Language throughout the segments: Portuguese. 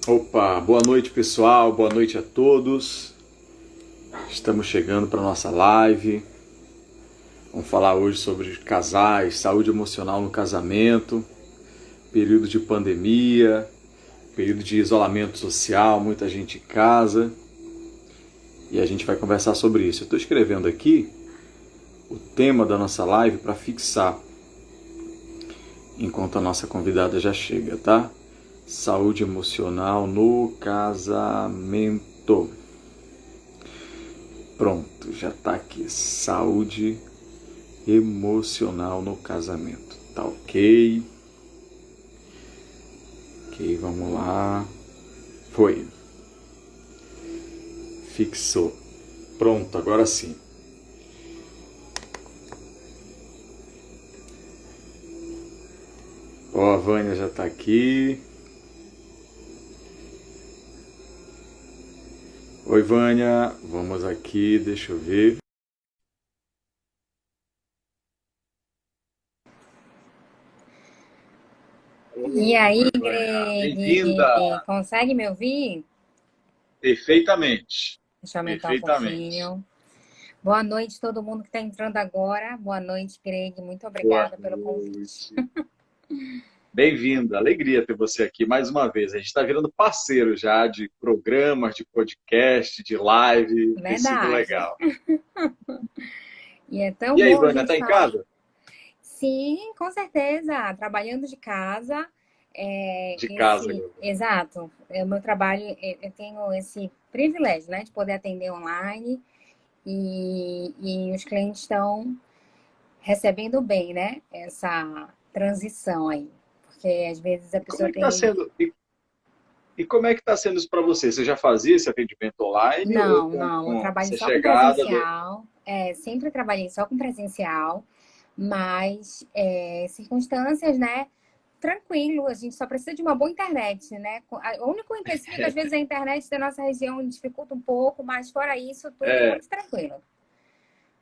Opa, boa noite pessoal, boa noite a todos. Estamos chegando para a nossa live. Vamos falar hoje sobre casais, saúde emocional no casamento, período de pandemia, período de isolamento social, muita gente em casa. E a gente vai conversar sobre isso. Eu estou escrevendo aqui o tema da nossa live para fixar, enquanto a nossa convidada já chega, tá? Saúde emocional no casamento. Pronto, já tá aqui. Saúde emocional no casamento. Tá ok? Ok, vamos lá. Foi. Fixou. Pronto, agora sim. Ó, a Vânia já tá aqui. Oi, Vânia. Vamos aqui, deixa eu ver. E aí, Oi, Vânia. Greg, Bem-vinda. consegue me ouvir? Perfeitamente. Deixa eu aumentar um Perfeitamente. pouquinho. Boa noite, todo mundo que está entrando agora. Boa noite, Greg. Muito Boa obrigada pelo convite. noite. Bem-vinda, alegria ter você aqui mais uma vez. A gente está virando parceiro já de programas, de podcast, de live, tem sido Verdade. legal. E é tão E aí, bom a Vânia, gente tá em falar. casa? Sim, com certeza. Trabalhando de casa. De casa, agora. Exato. O meu trabalho, eu tenho esse privilégio, né, de poder atender online e os clientes estão recebendo bem, né? Essa transição aí. Porque às vezes a E como pessoa é que está tem. sendo? E como é que está sendo isso para você? Você já fazia esse atendimento online ou Não, não, eu com trabalho essa só com chegada do... presencial. Sempre trabalhei só com presencial, mas circunstâncias, né? Tranquilo, a gente só precisa de uma boa internet, né? O único empecilho é que às vezes a internet da nossa região dificulta um pouco, mas fora isso, tudo É, muito tranquilo.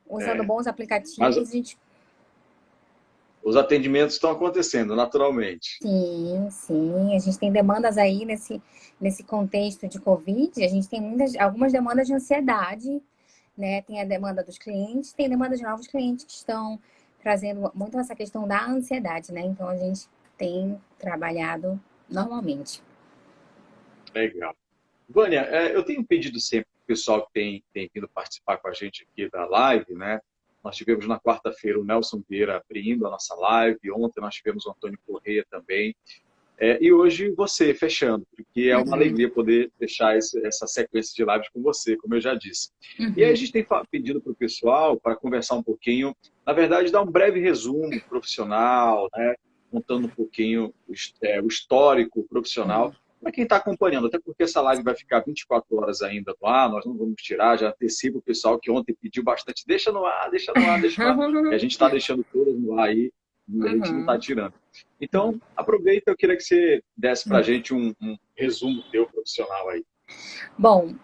Usando é, bons mas aplicativos, a gente. os atendimentos estão acontecendo naturalmente. Sim, sim. A gente tem demandas aí nesse contexto de Covid. A gente tem algumas demandas de ansiedade, né? Tem a demanda dos clientes, tem demanda de novos clientes que estão trazendo muito essa questão da ansiedade, né? Então a gente tem trabalhado normalmente. Legal. Vânia, eu tenho pedido sempre para o pessoal que tem vindo participar com a gente aqui da live, né? Nós tivemos na quarta-feira o Nelson Vieira abrindo a nossa live, ontem nós tivemos o Antônio Corrêa também, e hoje você fechando, porque é uma Uhum, alegria poder fechar essa sequência de lives com você, como eu já disse. E aí a uhum. gente tem pedido para o pessoal para conversar um pouquinho, na verdade, dar um breve resumo profissional, né? Contando um pouquinho o histórico profissional para quem está acompanhando, até porque essa live vai ficar 24 horas ainda no ar, nós não vamos tirar, já antecipo o pessoal que ontem pediu bastante, deixa no ar, deixa no ar, deixa no ar, e a gente está deixando todas no ar aí, e a gente não está Uhum. tirando. Então, aproveita, eu queria que você desse para a Uhum. gente um resumo teu profissional aí. Bom,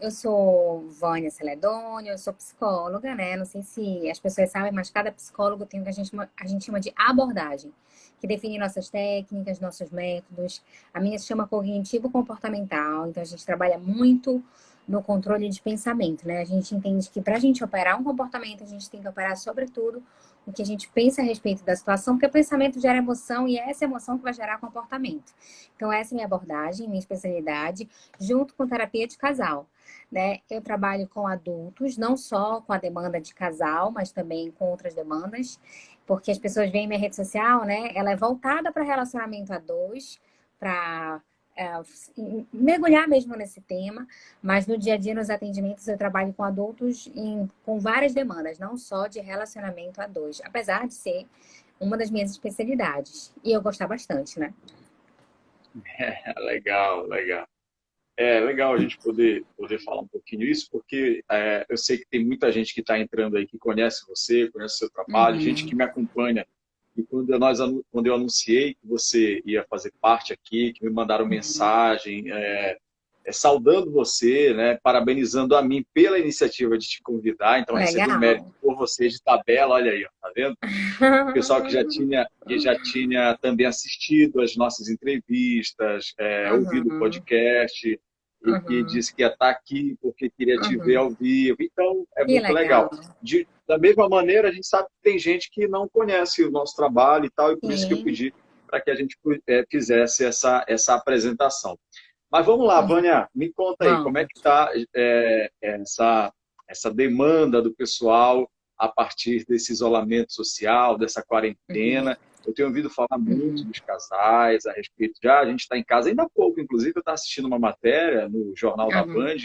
eu sou Vânia Celedônio, eu sou psicóloga, né? Não sei se as pessoas sabem, mas cada psicólogo tem o que a gente chama de abordagem, que define nossas técnicas, nossos métodos. A minha se chama cognitivo-comportamental, então a gente trabalha muito no controle de pensamento, né? A gente entende que para a gente operar um comportamento, a gente tem que operar, sobretudo, o que a gente pensa a respeito da situação, porque o pensamento gera emoção e é essa emoção que vai gerar comportamento. Então, essa é a minha abordagem, minha especialidade junto com terapia de casal. Né? Eu trabalho com adultos, não só com a demanda de casal, mas também com outras demandas, porque as pessoas veem minha rede social, né? Ela é voltada para relacionamento a dois, para mergulhar mesmo nesse tema, mas no dia a dia, nos atendimentos, eu trabalho com adultos com várias demandas, não só de relacionamento a dois, apesar de ser uma das minhas especialidades. E eu gostar bastante, né? Legal, legal. É legal a gente poder falar um pouquinho isso, porque eu sei que tem muita gente que está entrando aí que conhece você, conhece o seu trabalho, gente que Uhum, me acompanha. E quando eu anunciei que você ia fazer parte aqui, que me mandaram uhum, mensagem, saudando você, né, parabenizando a mim pela iniciativa de te convidar. Então, recebi o mérito Legal. por você de tabela, olha aí, ó, tá vendo? Pessoal que já tinha também assistido as nossas entrevistas, ouvido o Uhum, podcast, e que uhum, disse que ia estar aqui porque queria te ver uhum. ao vivo. Então, é Que muito legal. legal. Da mesma maneira, a gente sabe que tem gente que não conhece o nosso trabalho e tal, e por isso que eu Sim. pedi para que a gente fizesse essa apresentação. Mas vamos lá, Uhum. Vânia, me conta aí, como é que Vamos. está essa demanda do pessoal a partir desse isolamento social, dessa Uhum, quarentena? Eu tenho ouvido falar muito uhum, dos casais a respeito de, a gente está em casa ainda há pouco, inclusive eu estava assistindo uma matéria no Jornal da uhum, Band,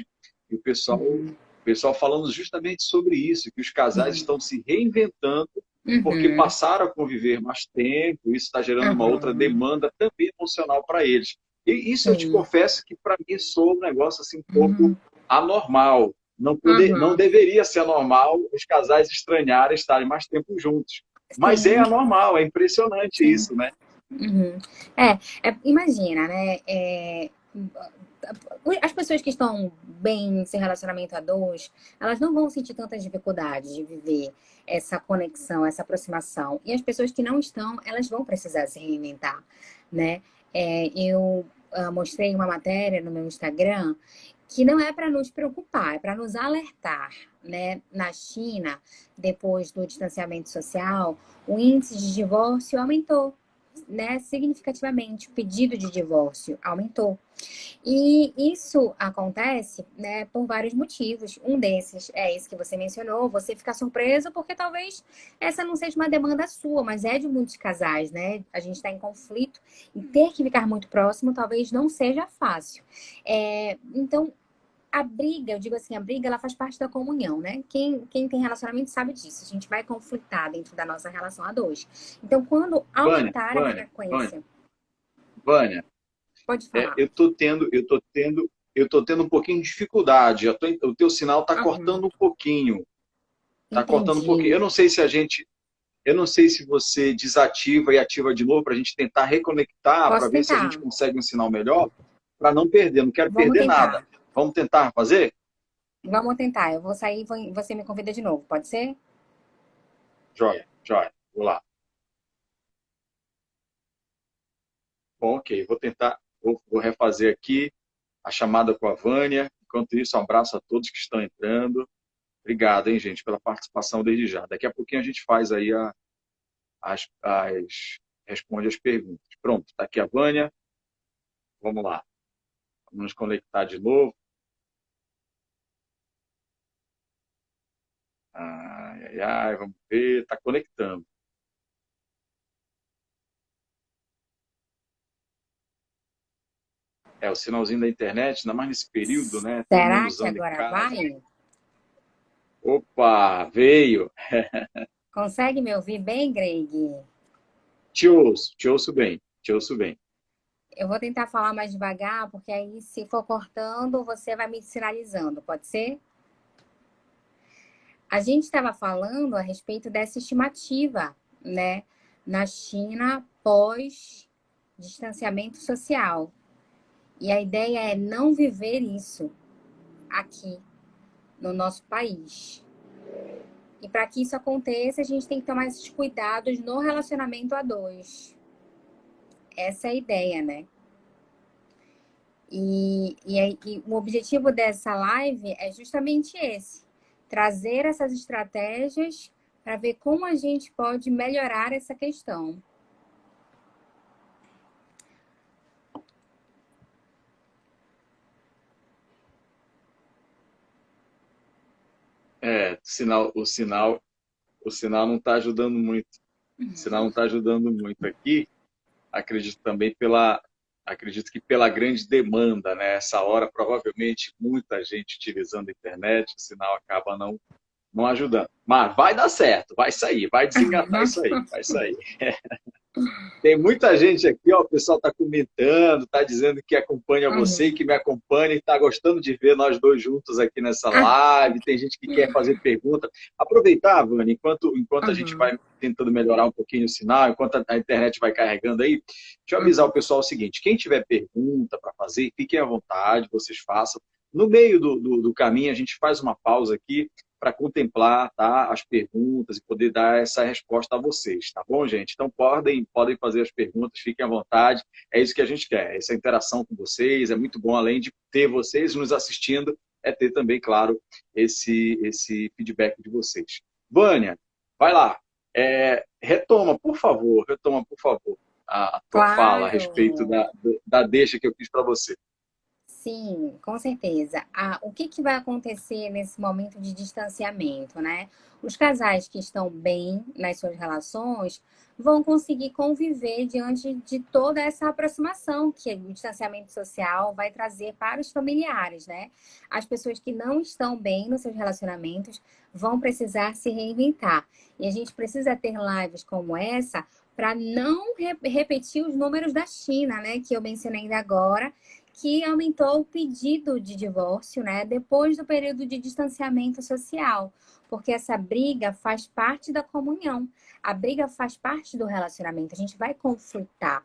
e uhum, o pessoal falando justamente sobre isso, que os casais estão se reinventando porque uhum, passaram a conviver mais tempo, isso está gerando uma outra uhum. demanda também emocional para eles. E isso eu te Sim. confesso que para mim soa um negócio assim um pouco Uhum, anormal. Não uhum. deveria ser anormal os casais estranharem estarem mais tempo juntos. Mas é Sim, anormal, é impressionante sim. isso, né? Uhum. Imagina, né? As pessoas que estão bem nesse relacionamento a dois, elas não vão sentir tantas dificuldades de viver essa conexão, essa aproximação. E as pessoas que não estão, elas vão precisar se reinventar, né? Eu mostrei uma matéria no meu Instagram que não é para nos preocupar, é para nos alertar, né? Na China, depois do distanciamento social, o índice de divórcio aumentou, né, significativamente. O pedido de divórcio aumentou. E isso acontece, né, por vários motivos. Um desses é esse que você mencionou, você ficar surpreso porque talvez essa não seja uma demanda sua, mas é de muitos casais, né? A gente está em conflito e ter que ficar muito próximo talvez não seja fácil. Então, a briga, eu digo assim, a briga ela faz parte da comunhão, né? Quem tem relacionamento sabe disso. A gente vai conflitar dentro da nossa relação a dois. Então, quando Vânia, aumentar a Vânia, Vânia, frequência, Vânia, pode falar. eu tô tendo um pouquinho de dificuldade. O teu sinal está Uhum, cortando um pouquinho. Está cortando um pouquinho. entendi. Eu não sei se você desativa e ativa de novo para a gente tentar reconectar, para Posso ver se a gente tentar. consegue um sinal melhor, para não perder. Não quero Vamos perder nada. tentar. Vamos tentar fazer? Vamos tentar. Eu vou sair e você me convida de novo. Pode ser? Joia, joia. Vou lá. Bom, ok. Vou tentar, vou refazer aqui a chamada com a Vânia. Enquanto isso, um abraço a todos que estão entrando. Obrigado, hein, gente, pela participação desde já. Daqui a pouquinho a gente faz aí responde as perguntas. Pronto, está aqui a Vânia. Vamos lá. Vamos nos conectar de novo. Ai, ai, ai, vamos ver. Está conectando. O sinalzinho da internet, ainda mais nesse período, né? Todo mundo Será que usando em agora casa. vai? Opa, veio. Consegue me ouvir bem, Greg? Te ouço bem, te ouço bem. Eu vou tentar falar mais devagar, porque aí, se for cortando, você vai me sinalizando, pode ser? A gente estava falando a respeito dessa estimativa, né, na China pós distanciamento social. E a ideia é não viver isso aqui no nosso país. E para que isso aconteça, a gente tem que tomar esses cuidados no relacionamento a dois. Essa é a ideia, né? E o objetivo dessa live é justamente esse: trazer essas estratégias para ver como a gente pode melhorar essa questão. O sinal não está ajudando muito. O sinal não está ajudando muito aqui. Acredito também acredito que pela grande demanda, né? Essa hora provavelmente muita gente utilizando a internet, o sinal acaba não ajudando. Mas vai dar certo, vai sair, vai desengatar isso aí, vai sair. Tem muita gente aqui, ó, o pessoal está comentando, está dizendo que acompanha você e Uhum. que me acompanha e está gostando de ver nós dois juntos aqui nessa live. Tem gente que quer fazer pergunta. Aproveitar, Vânia, enquanto a gente Uhum. vai tentando melhorar um pouquinho o sinal, enquanto a internet vai carregando aí, deixa eu avisar o Uhum. pessoal o seguinte: quem tiver pergunta para fazer, fiquem à vontade, vocês façam. No meio do caminho, a gente faz uma pausa aqui para contemplar, tá, as perguntas e poder dar essa resposta a vocês, tá bom, gente? Então podem fazer as perguntas, fiquem à vontade. É isso que a gente quer, essa interação com vocês. É muito bom, além de ter vocês nos assistindo, é ter também, claro, esse feedback de vocês. Vânia, vai lá. Retoma, por favor, a tua fala a respeito Claro. da deixa que eu fiz para você. Sim, com certeza. O que que vai acontecer nesse momento de distanciamento, né? Os casais que estão bem nas suas relações vão conseguir conviver diante de toda essa aproximação que o distanciamento social vai trazer para os familiares, né? As pessoas que não estão bem nos seus relacionamentos vão precisar se reinventar. E a gente precisa ter lives como essa para não repetir os números da China, né? Que eu mencionei ainda agora, que aumentou o pedido de divórcio, né, depois do período de distanciamento social, porque essa briga faz parte da comunhão, a briga faz parte do relacionamento, a gente vai conflitar,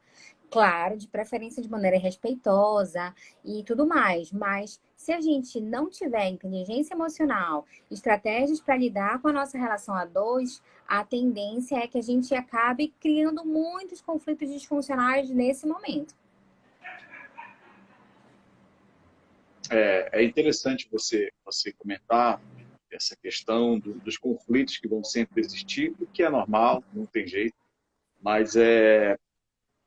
claro, de preferência de maneira respeitosa e tudo mais, mas se a gente não tiver inteligência emocional, estratégias para lidar com a nossa relação a dois, a tendência é que a gente acabe criando muitos conflitos disfuncionais nesse momento. É interessante você comentar essa questão dos conflitos que vão sempre existir, o que é normal, não tem jeito, mas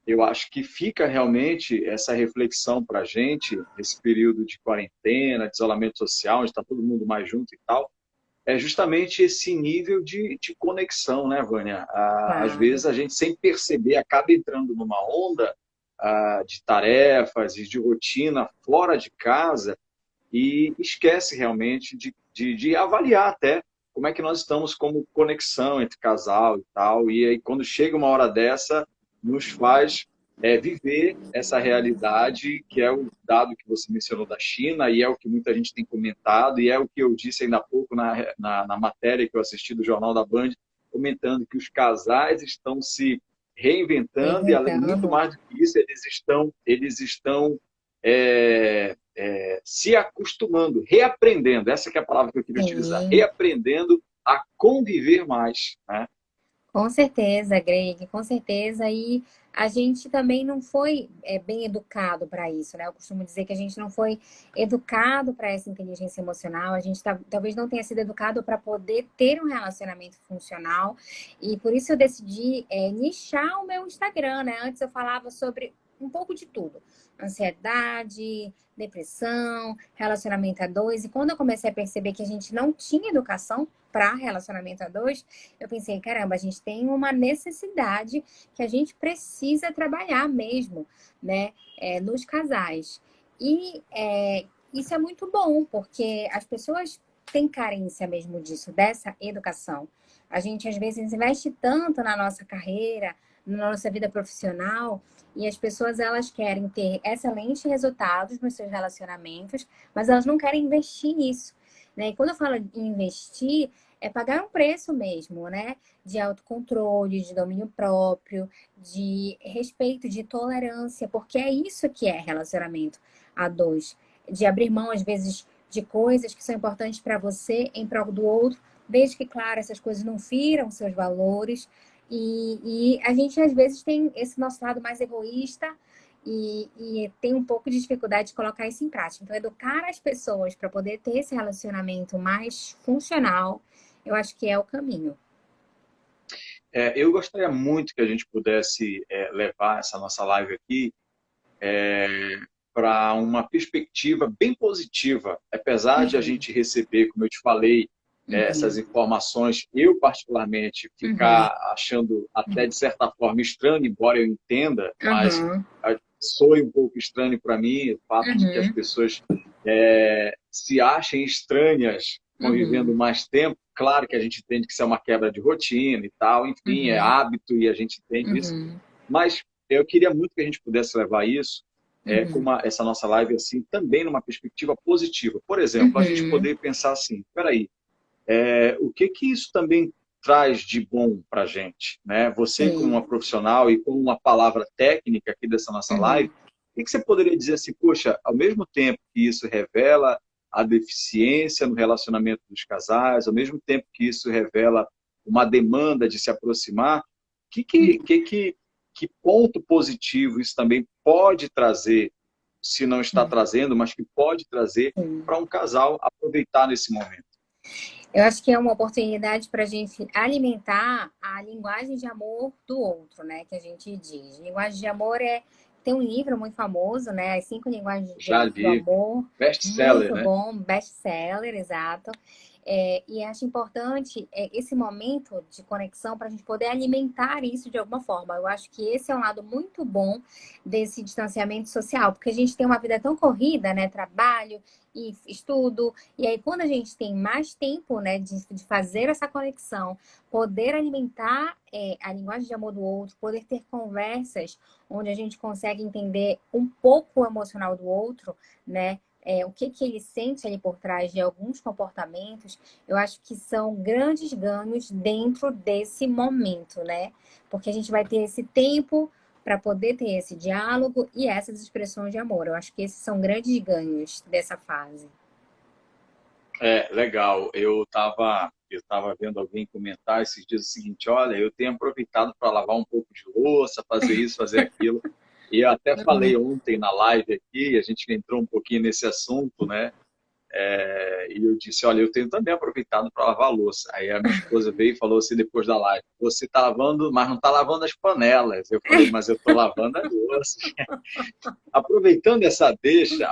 eu acho que fica realmente essa reflexão para a gente, nesse período de quarentena, de isolamento social, onde está todo mundo mais junto e tal, é justamente esse nível de conexão, né, Vânia? Às Claro. vezes a gente, sem perceber, acaba entrando numa onda de tarefas e de rotina fora de casa e esquece realmente de avaliar até como é que nós estamos como conexão entre casal e tal. E aí, quando chega uma hora dessa, nos faz viver essa realidade, que é o dado que você mencionou da China, e é o que muita gente tem comentado, e é o que eu disse ainda há pouco na matéria que eu assisti do Jornal da Band, comentando que os casais estão se reinventando, e além muito Reinventando. mais do que isso, eles estão se acostumando, reaprendendo, essa que é a palavra que eu queria utilizar, Sim, reaprendendo a conviver mais, né? com certeza, Greg, com certeza. E a gente também não foi bem educado para isso, né? Eu costumo dizer que a gente não foi educado para essa inteligência emocional, a gente talvez não tenha sido educado para poder ter um relacionamento funcional. E por isso eu decidi nichar o meu Instagram, né? Antes eu falava sobre um pouco de tudo: ansiedade, depressão, relacionamento a dois. E quando eu comecei a perceber que a gente não tinha educação para relacionamento a dois, eu pensei, caramba, a gente tem uma necessidade que a gente precisa trabalhar mesmo, né, nos casais. E isso é muito bom, porque as pessoas têm carência mesmo disso, dessa educação. A gente, às vezes, investe tanto na nossa carreira, na nossa vida profissional, e as pessoas, elas querem ter excelentes resultados nos seus relacionamentos, mas elas não querem investir nisso, né? E quando eu falo em investir, é pagar um preço mesmo, né? De autocontrole, de domínio próprio, de respeito, de tolerância, porque é isso que é relacionamento a dois. De abrir mão, às vezes, de coisas que são importantes para você em prol do outro, desde que, claro, essas coisas não firam seus valores. E a gente, às vezes, tem esse nosso lado mais egoísta e tem um pouco de dificuldade de colocar isso em prática. Então, educar as pessoas para poder ter esse relacionamento mais funcional, eu acho que é o caminho. Eu gostaria muito que a gente pudesse levar essa nossa live aqui para uma perspectiva bem positiva, apesar de a Uhum, gente receber, como eu te falei, essas uhum, informações, eu particularmente uhum, ficar achando até de certa forma estranho, embora eu entenda, mas uhum, soe um pouco estranho para mim o fato de que as uhum, pessoas se achem estranhas convivendo uhum, mais tempo. Claro que a gente entende que isso é uma quebra de rotina e tal, enfim, é uhum, hábito e a gente entende isso, uhum, Mas eu queria muito que a gente pudesse levar isso com Uhum, essa nossa live assim, também numa perspectiva positiva. Por exemplo, a gente uhum, poder pensar assim, espera aí, o que que isso também traz de bom para a gente, né? Você como sim, uma profissional e com uma palavra técnica aqui dessa nossa live, uhum, o que que você poderia dizer assim, poxa, ao mesmo tempo que isso revela a deficiência no relacionamento dos casais, ao mesmo tempo que isso revela uma demanda de se aproximar, que que, que, que, que ponto positivo isso também pode trazer, se não está uhum, trazendo, mas que pode trazer sim. para um casal aproveitar nesse momento? Eu acho que é uma oportunidade para a gente alimentar a linguagem de amor do outro, né? Que a gente diz. Linguagem de amor tem um livro muito famoso, né? As 5 linguagens Já do li, amor, best-seller, muito né? bom, best-seller, exato. E acho importante esse momento de conexão para a gente poder alimentar isso de alguma forma. Eu acho que esse é um lado muito bom desse distanciamento social, porque a gente tem uma vida tão corrida, né? Trabalho e estudo, e aí, quando a gente tem mais tempo, né, de fazer essa conexão, poder alimentar a linguagem de amor do outro, poder ter conversas onde a gente consegue entender um pouco o emocional do outro, né? O que que ele sente ali por trás de alguns comportamentos, eu acho que são grandes ganhos dentro desse momento, né? Porque a gente vai ter esse tempo para poder ter esse diálogo e essas expressões de amor. Eu acho que esses são grandes ganhos dessa fase. Legal. Eu tava vendo alguém comentar esses dias o seguinte, olha, eu tenho aproveitado para lavar um pouco de louça, fazer isso, fazer aquilo. E eu até falei ontem na live aqui, a gente entrou um pouquinho nesse assunto, né? E eu disse, olha, eu tenho também aproveitado para lavar a louça. Aí a minha esposa veio e falou assim depois da live, você está lavando, mas não está lavando as panelas. Eu falei, mas eu estou lavando as louças. Aproveitando essa deixa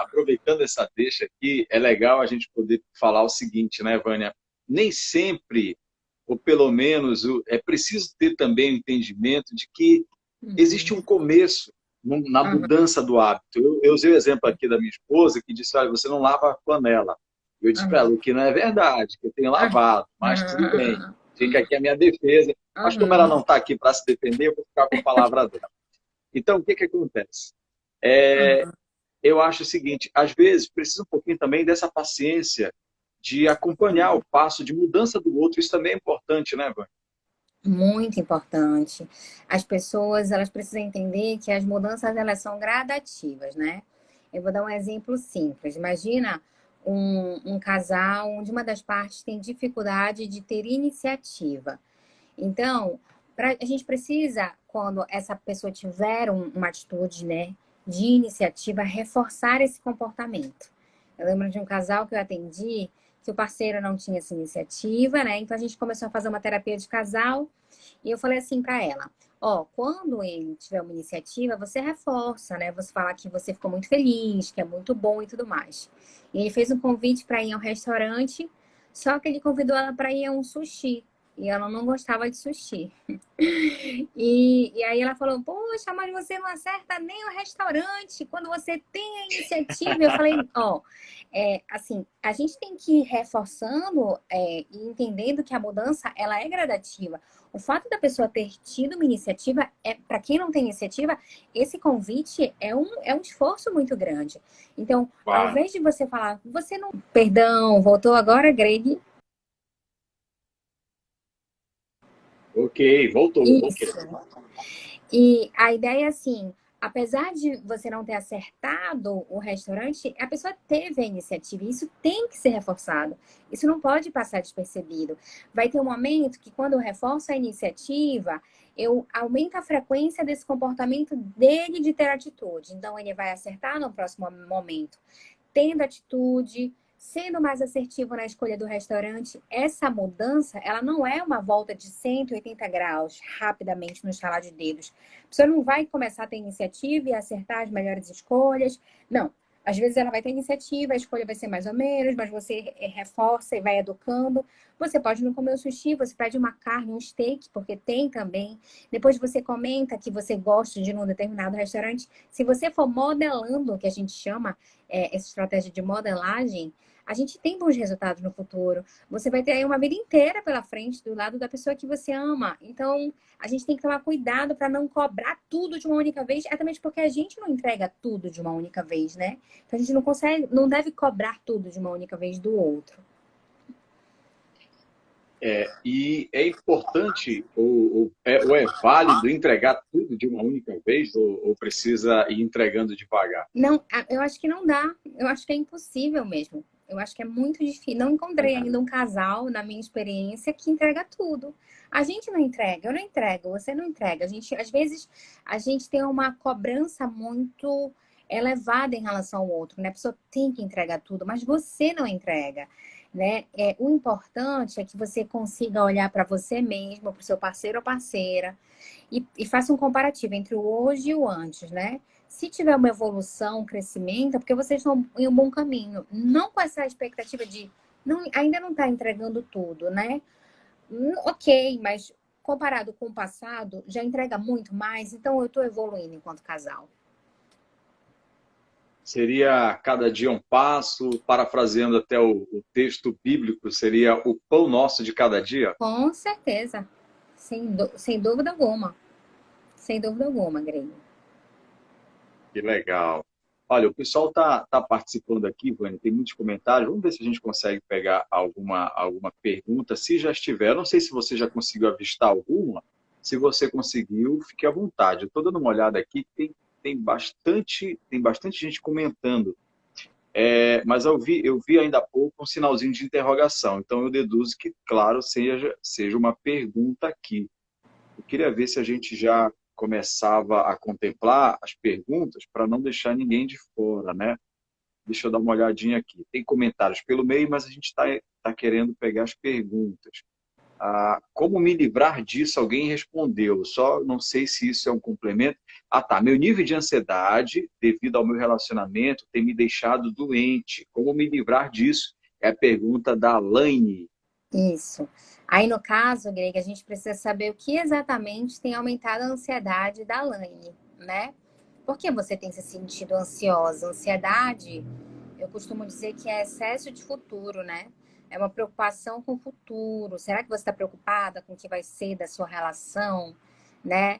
aqui, é legal a gente poder falar o seguinte, né, Vânia? Nem sempre, ou pelo menos, é preciso ter também o entendimento de que existe Uhum, um começo na uhum, mudança do hábito. Eu usei o exemplo aqui da minha esposa, que disse, olha, você não lava a panela. Eu disse para ela, uhum, o que não é verdade, que eu tenho lavado, mas tudo bem. uhum, Fica aqui a minha defesa. Mas como ela não uhum, está aqui para se defender, eu vou ficar com a palavra dela. Então, o que, que acontece? É, uhum. eu acho o seguinte, às vezes precisa um pouquinho também dessa paciência de acompanhar o passo de mudança do outro. Isso também é importante, né, Vânia? Muito importante. As pessoas, elas precisam entender que as mudanças, elas são gradativas, né? Eu vou dar um exemplo simples. Imagina um casal onde uma das partes tem dificuldade de ter iniciativa. Então, a gente precisa, quando essa pessoa tiver uma atitude, né, de iniciativa, reforçar esse comportamento. Eu lembro de um casal que eu atendi, que o parceiro não tinha essa iniciativa, né? Então a gente começou a fazer uma terapia de casal e eu falei assim para ela: ó, quando ele tiver uma iniciativa, você reforça, né? Você fala que você ficou muito feliz, que é muito bom e tudo mais. E ele fez um convite para ir ao restaurante, só que ele convidou ela para ir a um sushi. E ela não gostava de sushi. E aí ela falou, poxa, mas você não acerta nem o restaurante quando você tem a iniciativa. Eu falei, ó, assim, a gente tem que ir reforçando e entendendo que a mudança, ela é gradativa. O fato da pessoa ter tido uma iniciativa, para quem não tem iniciativa, esse convite é um esforço muito grande. Então, ao Claro. invés de você falar, você não... Perdão, voltou agora, Greg? Ok, voltou. Ok. Isso. E a ideia é assim, apesar de você não ter acertado o restaurante, a pessoa teve a iniciativa e isso tem que ser reforçado. Isso não pode passar despercebido. Vai ter um momento que quando eu reforço a iniciativa, eu aumento a frequência desse comportamento dele de ter atitude. Então ele vai acertar no próximo momento tendo atitude, sendo mais assertivo na escolha do restaurante. Essa mudança, ela não é uma volta de 180 graus rapidamente no estalar de dedos. Você não vai começar a ter iniciativa e acertar as melhores escolhas. Não. Às vezes ela vai ter iniciativa, a escolha vai ser mais ou menos, mas você reforça e vai educando. Você pode não comer o sushi, você pede uma carne, um steak, porque tem também. Depois você comenta que você gosta de ir num determinado restaurante. Se você for modelando, o que a gente chama essa estratégia de modelagem, a gente tem bons resultados no futuro. Você vai ter aí uma vida inteira pela frente do lado da pessoa que você ama. Então, a gente tem que tomar cuidado para não cobrar tudo de uma única vez, até mesmo porque a gente não entrega tudo de uma única vez, né? Então, a gente não consegue, não deve cobrar tudo de uma única vez do outro. E é importante ou é válido entregar tudo de uma única vez ou precisa ir entregando devagar? Não, eu acho que não dá. Eu acho que é impossível mesmo. Eu acho que é muito difícil. Não encontrei ainda um casal, na minha experiência, que entrega tudo. A gente não entrega, eu não entrego, você não entrega. A gente, às vezes, a gente tem uma cobrança muito elevada em relação ao outro, né? A pessoa tem que entregar tudo, mas você não entrega, né? O importante é que você consiga olhar para você mesmo, para o seu parceiro ou parceira, e faça um comparativo entre o hoje e o antes, né? Se tiver uma evolução, um crescimento, é porque vocês estão em um bom caminho. Não com essa expectativa de ainda não está entregando tudo, né? Ok, mas comparado com o passado, já entrega muito mais, então eu estou evoluindo enquanto casal. Seria cada dia um passo, parafraseando até o texto bíblico, seria o pão nosso de cada dia? Com certeza. Sem dúvida alguma. Sem dúvida alguma, Grego. Que legal. Olha, o pessoal tá participando aqui, Vânia, tem muitos comentários. Vamos ver se a gente consegue pegar alguma pergunta. Se já estiver, não sei se você já conseguiu avistar alguma. Se você conseguiu, fique à vontade. Eu estou dando uma olhada aqui, tem bastante gente comentando. Mas eu vi ainda há pouco um sinalzinho de interrogação. Então eu deduzo que, claro, seja uma pergunta aqui. Eu queria ver se a gente já começava a contemplar as perguntas para não deixar ninguém de fora, né? Deixa eu dar uma olhadinha aqui. Tem comentários pelo meio, mas a gente tá querendo pegar as perguntas. Como me livrar disso? Alguém respondeu. Só não sei se isso é um complemento. Tá. Meu nível de ansiedade, devido ao meu relacionamento, tem me deixado doente. Como me livrar disso? É a pergunta da Laine. Isso. Aí, no caso, Greg, a gente precisa saber o que exatamente tem aumentado a ansiedade da Laine, né? Por que você tem se sentido ansiosa? Ansiedade, eu costumo dizer que é excesso de futuro, né? É uma preocupação com o futuro. Será que você está preocupada com o que vai ser da sua relação, né?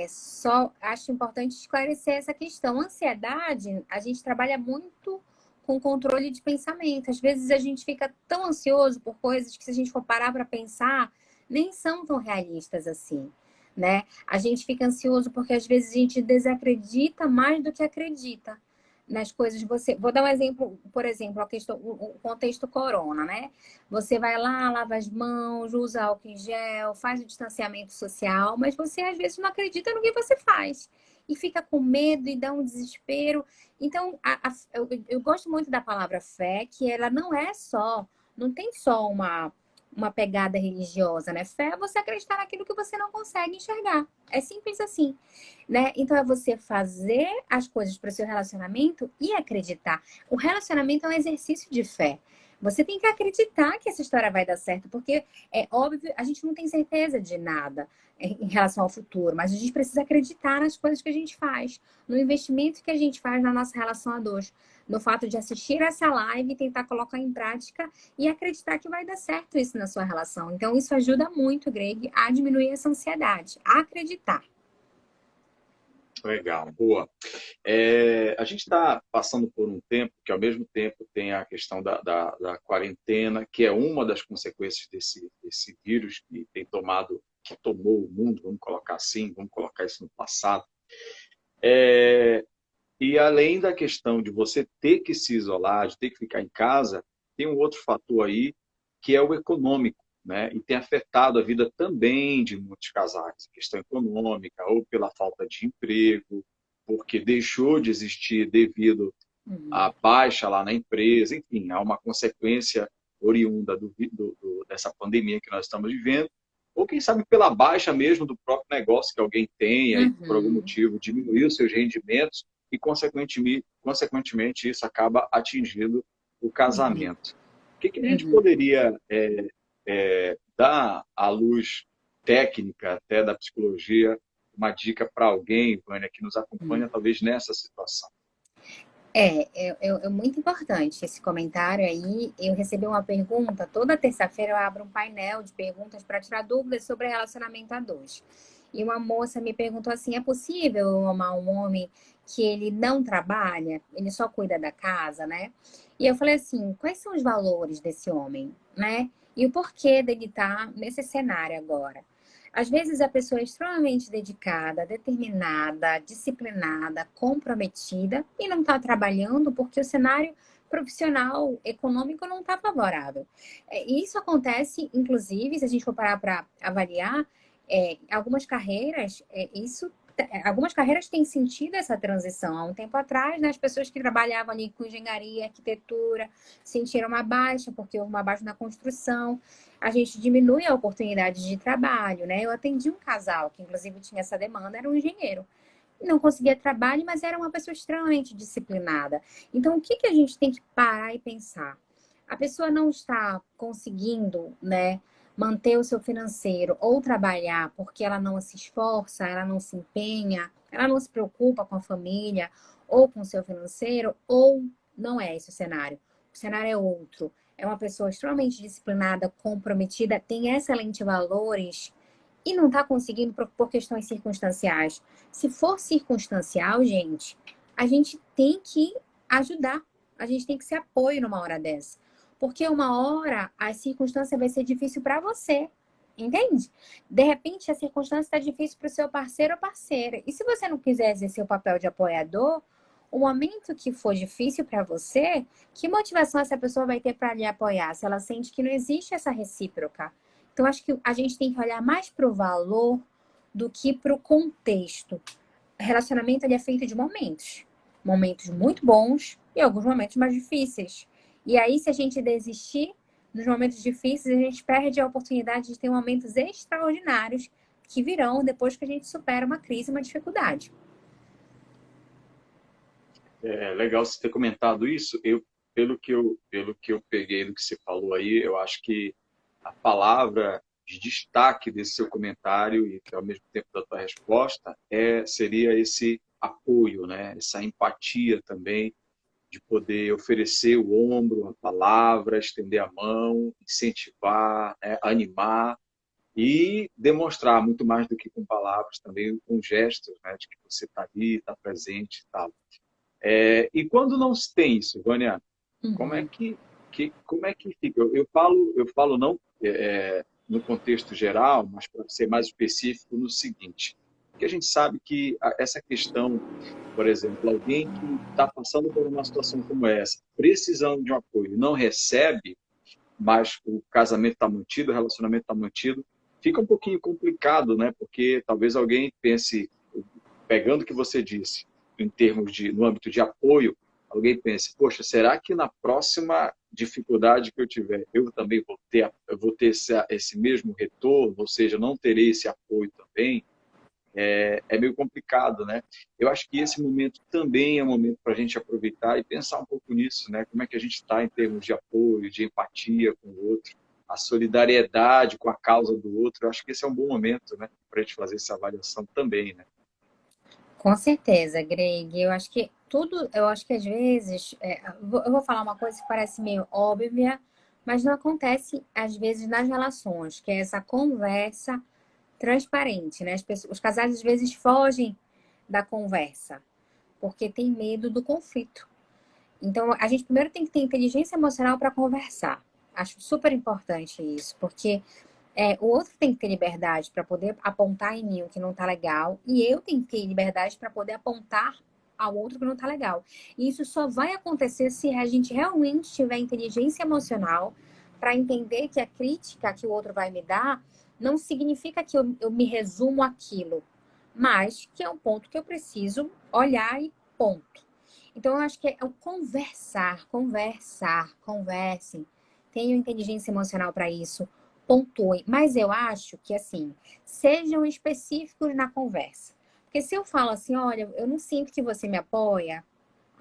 Só acho importante esclarecer essa questão. Ansiedade, a gente trabalha muito com controle de pensamento. Às vezes a gente fica tão ansioso por coisas que, se a gente for parar para pensar, nem são tão realistas assim, né? A gente fica ansioso porque às vezes a gente desacredita mais do que acredita nas coisas. Vou dar um exemplo, por exemplo, o contexto corona, né? Você vai lá, lava as mãos, usa álcool em gel, faz o distanciamento social, mas você às vezes não acredita no que você faz e fica com medo e dá um desespero. Então, eu gosto muito da palavra fé, que ela não tem só uma pegada religiosa, né? Fé é você acreditar naquilo que você não consegue enxergar. É simples assim, né? Então é você fazer as coisas para o seu relacionamento e acreditar. O relacionamento é um exercício de fé. Você tem que acreditar que essa história vai dar certo, porque é óbvio, a gente não tem certeza de nada em relação ao futuro, mas a gente precisa acreditar nas coisas que a gente faz, no investimento que a gente faz na nossa relação a dois, no fato de assistir essa live e tentar colocar em prática e acreditar que vai dar certo isso na sua relação. Então, isso ajuda muito, Greg, a diminuir essa ansiedade, a acreditar. Legal, boa. A gente está passando por um tempo que, ao mesmo tempo, tem a questão da quarentena, que é uma das consequências desse vírus que tomou o mundo, vamos colocar assim, vamos colocar isso no passado. E além da questão de você ter que se isolar, de ter que ficar em casa, tem um outro fator aí, que é o econômico, né? E tem afetado a vida também de muitos casais. Questão econômica, ou pela falta de emprego, porque deixou de existir devido Uhum. à baixa lá na empresa, enfim, há uma consequência oriunda dessa pandemia que nós estamos vivendo, ou quem sabe pela baixa mesmo do próprio negócio que alguém tenha e por algum Uhum. motivo diminuiu seus rendimentos e, consequentemente, isso acaba atingindo o Uhum. casamento. O que a gente Uhum. poderia dar à luz técnica até da psicologia, uma dica para alguém, Vânia, que nos Uhum. acompanha talvez nessa situação? É muito importante esse comentário aí. Eu recebi uma pergunta, toda terça-feira eu abro um painel de perguntas para tirar dúvidas sobre relacionamento a dois. E uma moça me perguntou assim: é possível eu amar um homem que ele não trabalha, ele só cuida da casa, né? E eu falei assim: quais são os valores desse homem, né? E o porquê dele estar nesse cenário agora? Às vezes a pessoa é extremamente dedicada, determinada, disciplinada, comprometida e não está trabalhando porque o cenário profissional, econômico não está favorável. E isso acontece, inclusive, se a gente for parar para avaliar, algumas carreiras, algumas carreiras têm sentido essa transição. Há um tempo atrás, né, as pessoas que trabalhavam ali com engenharia, arquitetura, sentiram uma baixa, porque houve uma baixa na construção. A gente diminui a oportunidade de trabalho, né? Eu atendi um casal que, inclusive, tinha essa demanda, era um engenheiro. Não conseguia trabalho, mas era uma pessoa extremamente disciplinada. Então, o que que a gente tem que parar e pensar? A pessoa não está conseguindo, né, manter o seu financeiro ou trabalhar porque ela não se esforça, ela não se empenha, ela não se preocupa com a família ou com o seu financeiro, ou não é esse o cenário. O cenário é outro. É uma pessoa extremamente disciplinada, comprometida, tem excelentes valores e não está conseguindo por questões circunstanciais. Se for circunstancial, a gente tem que ajudar. A gente tem que ser apoio numa hora dessa. Porque uma hora a circunstância vai ser difícil para você. Entende? De repente a circunstância está difícil para o seu parceiro ou parceira. E se você não quiser exercer o papel de apoiador, o momento que for difícil para você, que motivação essa pessoa vai ter para lhe apoiar? Se ela sente que não existe essa recíproca. Então, acho que a gente tem que olhar mais para o valor do que para o contexto. O relacionamento ele é feito de momentos. Momentos muito bons e alguns momentos mais difíceis. E aí, se a gente desistir nos momentos difíceis, a gente perde a oportunidade de ter momentos extraordinários que virão depois que a gente supera uma crise, uma dificuldade. É legal você ter comentado isso. Pelo que eu peguei do que você falou aí, eu acho que a palavra de destaque desse seu comentário e ao mesmo tempo da tua resposta seria esse apoio, né? Essa empatia também de poder oferecer o ombro, a palavra, estender a mão, incentivar, né? Animar e demonstrar muito mais do que com palavras, também com gestos, né? De que você está ali, está presente e tal. E quando não se tem isso, Vânia, como é Uhum. como é que fica? Eu falo não no contexto geral, mas para ser mais específico no seguinte, que a gente sabe que essa questão, por exemplo, alguém que está passando por uma situação como essa, precisando de um apoio, não recebe, mas o casamento está mantido, o relacionamento está mantido, fica um pouquinho complicado, né? Porque talvez alguém pense, pegando o que você disse, em termos no âmbito de apoio, alguém pense, poxa, será que na próxima dificuldade que eu tiver, eu também vou ter esse mesmo retorno, ou seja, não terei esse apoio também? É meio complicado, né? Eu acho que esse momento também é um momento para a gente aproveitar e pensar um pouco nisso, né? Como é que a gente está em termos de apoio, de empatia com o outro, a solidariedade com a causa do outro. Eu acho que esse é um bom momento, né? Para a gente fazer essa avaliação também, né? Com certeza, Greg. Eu acho que tudo, eu acho que às vezes, eu vou falar uma coisa que parece meio óbvia, mas não acontece às vezes nas relações, que é essa conversa transparente, né? Os casais às vezes fogem da conversa, porque tem medo do conflito. Então, a gente primeiro tem que ter inteligência emocional para conversar. Acho super importante isso, porque o outro tem que ter liberdade para poder apontar em mim o que não tá legal, e eu tenho que ter liberdade para poder apontar ao outro que não tá legal. E isso só vai acontecer se a gente realmente tiver inteligência emocional para entender que a crítica que o outro vai me dar não significa que eu me resumo aquilo, mas que é um ponto que eu preciso olhar e ponto. Então, eu acho que é o conversar, conversar, conversem. Tenham inteligência emocional para isso, pontuem. Mas eu acho que, assim, sejam específicos na conversa. Porque se eu falo assim, olha, eu não sinto que você me apoia,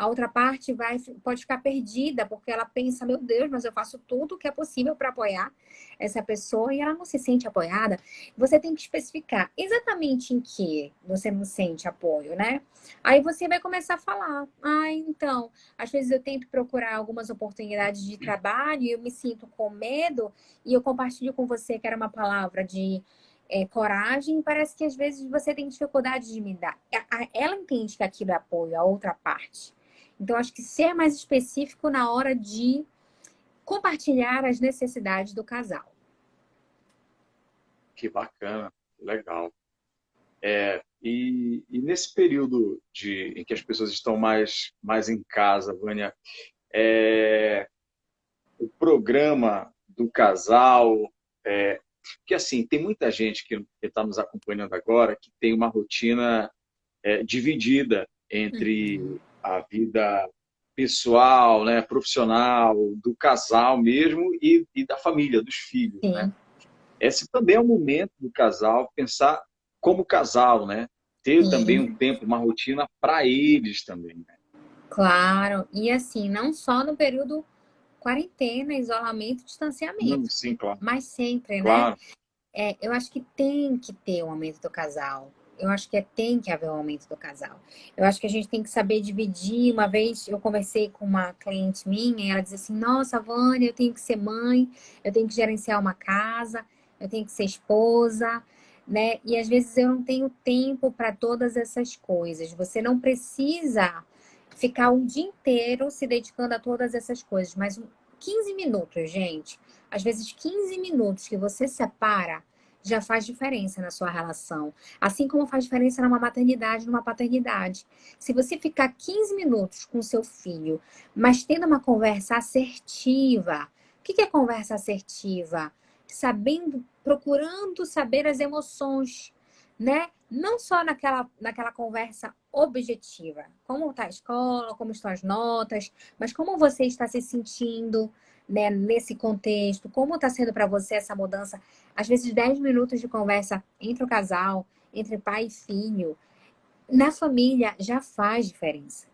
A outra parte pode ficar perdida, porque ela pensa, meu Deus, mas eu faço tudo o que é possível para apoiar essa pessoa e ela não se sente apoiada. Você tem que especificar exatamente em que você não sente apoio, né? Aí você vai começar a falar, então, às vezes eu tento procurar algumas oportunidades de trabalho e eu me sinto com medo e eu compartilho com você que era uma palavra de coragem, parece que às vezes você tem dificuldade de me dar. Ela entende que aquilo é apoio, a outra parte. Então, acho que ser mais específico na hora de compartilhar as necessidades do casal. Que bacana, legal. E nesse período em que as pessoas estão mais em casa, Vânia, o programa do casal, porque assim, tem muita gente que está nos acompanhando agora que tem uma rotina dividida entre Uhum. a vida pessoal, né, profissional, do casal mesmo e da família, dos filhos, né? Sim, Esse também é o momento do casal pensar como casal, né? Ter também um sim, tempo, uma rotina para eles também, né? claro. E assim, não só no período quarentena, isolamento, Não, distanciamento, sim, claro, mas sempre, né? claro. Eu acho que tem que ter o momento do casal. Eu acho que tem que haver o momento do casal. Eu acho que a gente tem que saber dividir. Uma vez eu conversei com uma cliente minha e ela dizia assim: Nossa, Vânia, eu tenho que ser mãe, eu tenho que gerenciar uma casa, eu tenho que ser esposa, né? E às vezes eu não tenho tempo para todas essas coisas. Você não precisa ficar um dia inteiro se dedicando a todas essas coisas, mas 15 minutos, gente. Às vezes 15 minutos que você separa já faz diferença na sua relação. Assim como faz diferença numa maternidade, numa paternidade. Se você ficar 15 minutos com seu filho, mas tendo uma conversa assertiva. O que é conversa assertiva? Sabendo, procurando saber as emoções, né? Não só naquela conversa objetiva. Como está a escola, como estão as notas, mas como você está se sentindo, né, nesse contexto, como está sendo para você essa mudança. Às vezes, 10 minutos de conversa entre o casal, entre pai e filho, na família já faz diferença.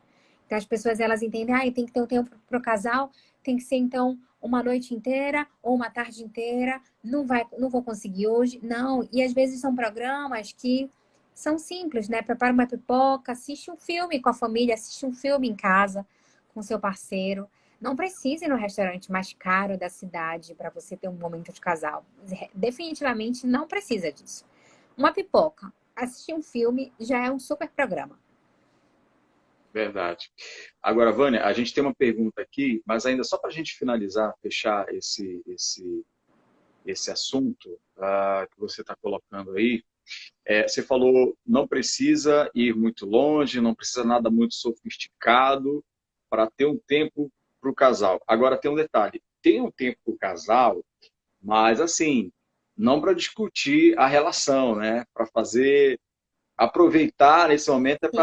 Então, as pessoas elas entendem, tem que ter um tempo para o casal, tem que ser então uma noite inteira ou uma tarde inteira, não vou conseguir hoje. Não, e às vezes são programas que são simples, né? Prepara uma pipoca, assiste um filme com a família, assiste um filme em casa com seu parceiro. Não precisa ir no restaurante mais caro da cidade para você ter um momento de casal. Definitivamente não precisa disso. Uma pipoca, assistir um filme já é um super programa. Verdade. Agora, Vânia, a gente tem uma pergunta aqui, mas ainda só para a gente finalizar, fechar esse assunto que você está colocando aí. Você falou, não precisa ir muito longe, não precisa nada muito sofisticado para ter um tempo para o casal. Agora, tem um detalhe. Tem um tempo para o casal, mas assim, não para discutir a relação, né? Para fazer aproveitar esse momento Sim,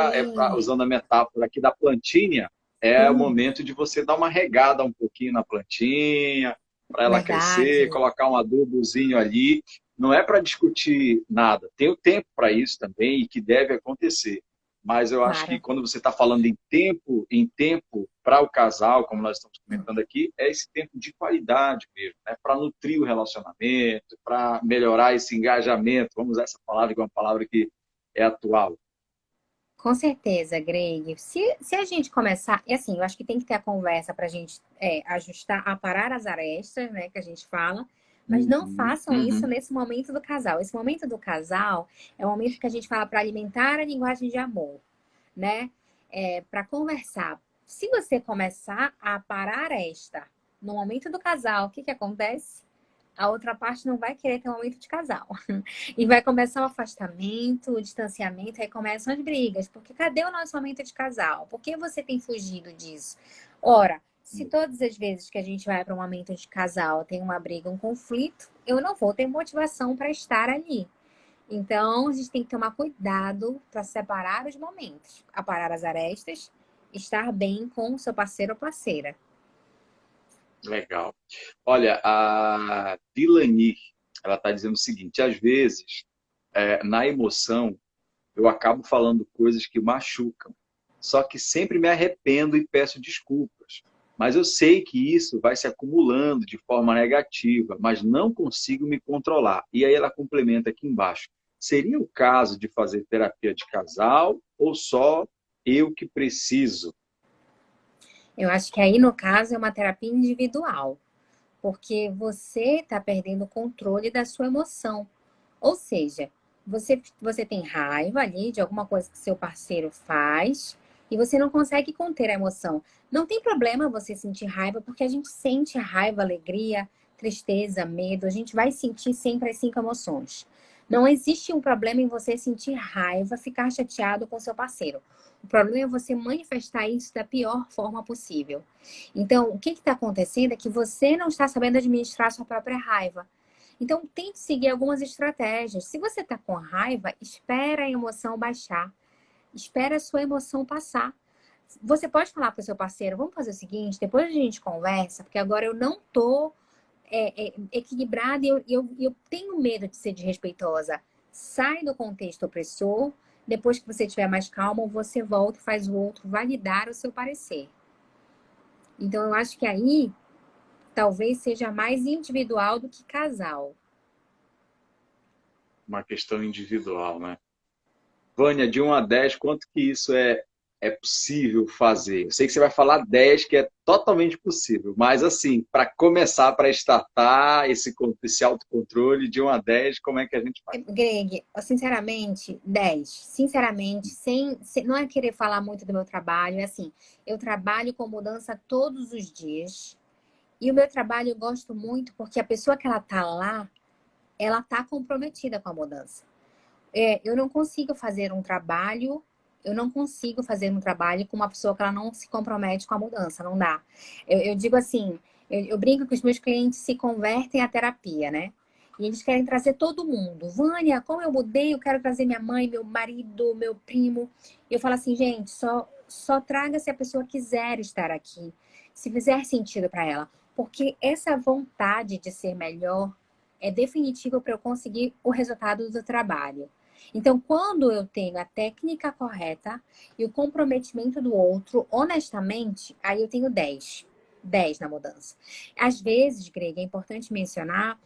usando a metáfora aqui da plantinha, é o sim, momento de você dar uma regada um pouquinho na plantinha, para ela crescer, verdade. colocar um adubozinho ali. Não é para discutir nada. Tem o tempo para isso também e que deve acontecer. Mas eu acho que Claro. quando você está falando em tempo para o casal, como nós estamos comentando aqui, é esse tempo de qualidade mesmo, né? Para nutrir o relacionamento, para melhorar esse engajamento. Vamos usar essa palavra, que é uma palavra que é atual. Com certeza, Greg. Se a gente começar, e assim, eu acho que tem que ter a conversa para a gente ajustar, aparar as arestas, né, que a gente fala, mas não Uhum, façam isso uhum. nesse momento do casal. Esse momento do casal é o momento que a gente fala para alimentar a linguagem de amor, né? Para conversar. Se você começar a aparar esta no momento do casal, o que que acontece? A outra parte não vai querer ter um momento de casal. E vai começar o afastamento, o distanciamento, aí começam as brigas. Porque cadê o nosso momento de casal? Por que você tem fugido disso? Ora, se todas as vezes que a gente vai para um momento de casal tem uma briga, um conflito, eu não vou ter motivação para estar ali. Então, a gente tem que tomar cuidado para separar os momentos, aparar as arestas, estar bem com o seu parceiro ou parceira. Legal. Olha, a Dilani, ela está dizendo o seguinte: às vezes, na emoção, eu acabo falando coisas que machucam. só que sempre me arrependo e peço desculpas. Mas eu sei que isso vai se acumulando de forma negativa, mas não consigo me controlar. E aí ela complementa aqui embaixo. Seria o caso de fazer terapia de casal ou só eu que preciso? Eu acho que aí, no caso, é uma terapia individual, porque você está perdendo o controle da sua emoção. Ou seja, você tem raiva ali de alguma coisa que seu parceiro faz e você não consegue conter a emoção. Não tem problema você sentir raiva, porque a gente sente raiva, alegria, tristeza, medo. A gente vai sentir sempre as 5 emoções. Não existe um problema em você sentir raiva, ficar chateado com seu parceiro. O problema é você manifestar isso da pior forma possível. Então, o que está acontecendo é que você não está sabendo administrar a sua própria raiva. Então, tente seguir algumas estratégias. Se você está com raiva, espera a emoção baixar. Espera a sua emoção passar. Você pode falar para o seu parceiro, vamos fazer o seguinte, depois a gente conversa, porque agora eu não estou equilibrada e eu tenho medo de ser desrespeitosa. Sai do contexto opressor. Depois que você estiver mais calmo, você volta e faz o outro validar o seu parecer. Então, eu acho que aí talvez seja mais individual do que casal. Uma questão individual, né? Vânia, de 1 a 10, quanto que isso é possível fazer? Eu sei que você vai falar 10, que é totalmente possível, mas assim, para começar, para startar esse autocontrole, de 1 a 10, como é que a gente faz? Greg, sinceramente, 10. Sinceramente, não é querer falar muito do meu trabalho, é assim, eu trabalho com mudança todos os dias. E o meu trabalho eu gosto muito porque a pessoa que ela tá lá, ela tá comprometida com a mudança. Eu não consigo fazer um trabalho, eu não consigo fazer um trabalho com uma pessoa que ela não se compromete com a mudança, não dá. Eu digo assim, eu brinco que os meus clientes se convertem à terapia, né? E eles querem trazer todo mundo. Vânia, como eu mudei, eu quero trazer minha mãe, meu marido, meu primo. E eu falo assim, gente, só traga se a pessoa quiser estar aqui, se fizer sentido para ela. Porque essa vontade de ser melhor é definitiva para eu conseguir o resultado do trabalho. Então, quando eu tenho a técnica correta e o comprometimento do outro, honestamente, aí eu tenho 10. 10 na mudança. Às vezes, Greg, é importante mencionar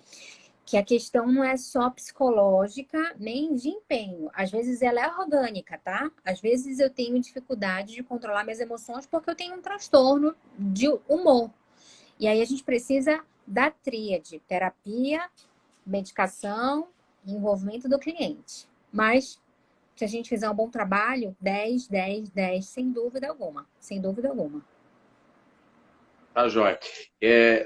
que a questão não é só psicológica nem de empenho. Às vezes ela é orgânica, tá? Às vezes eu tenho dificuldade de controlar minhas emoções porque eu tenho um transtorno de humor. E aí a gente precisa da tríade: terapia, medicação e envolvimento do cliente. Mas, se a gente fizer um bom trabalho, 10, 10, 10, sem dúvida alguma. Sem dúvida alguma. Tá, joia.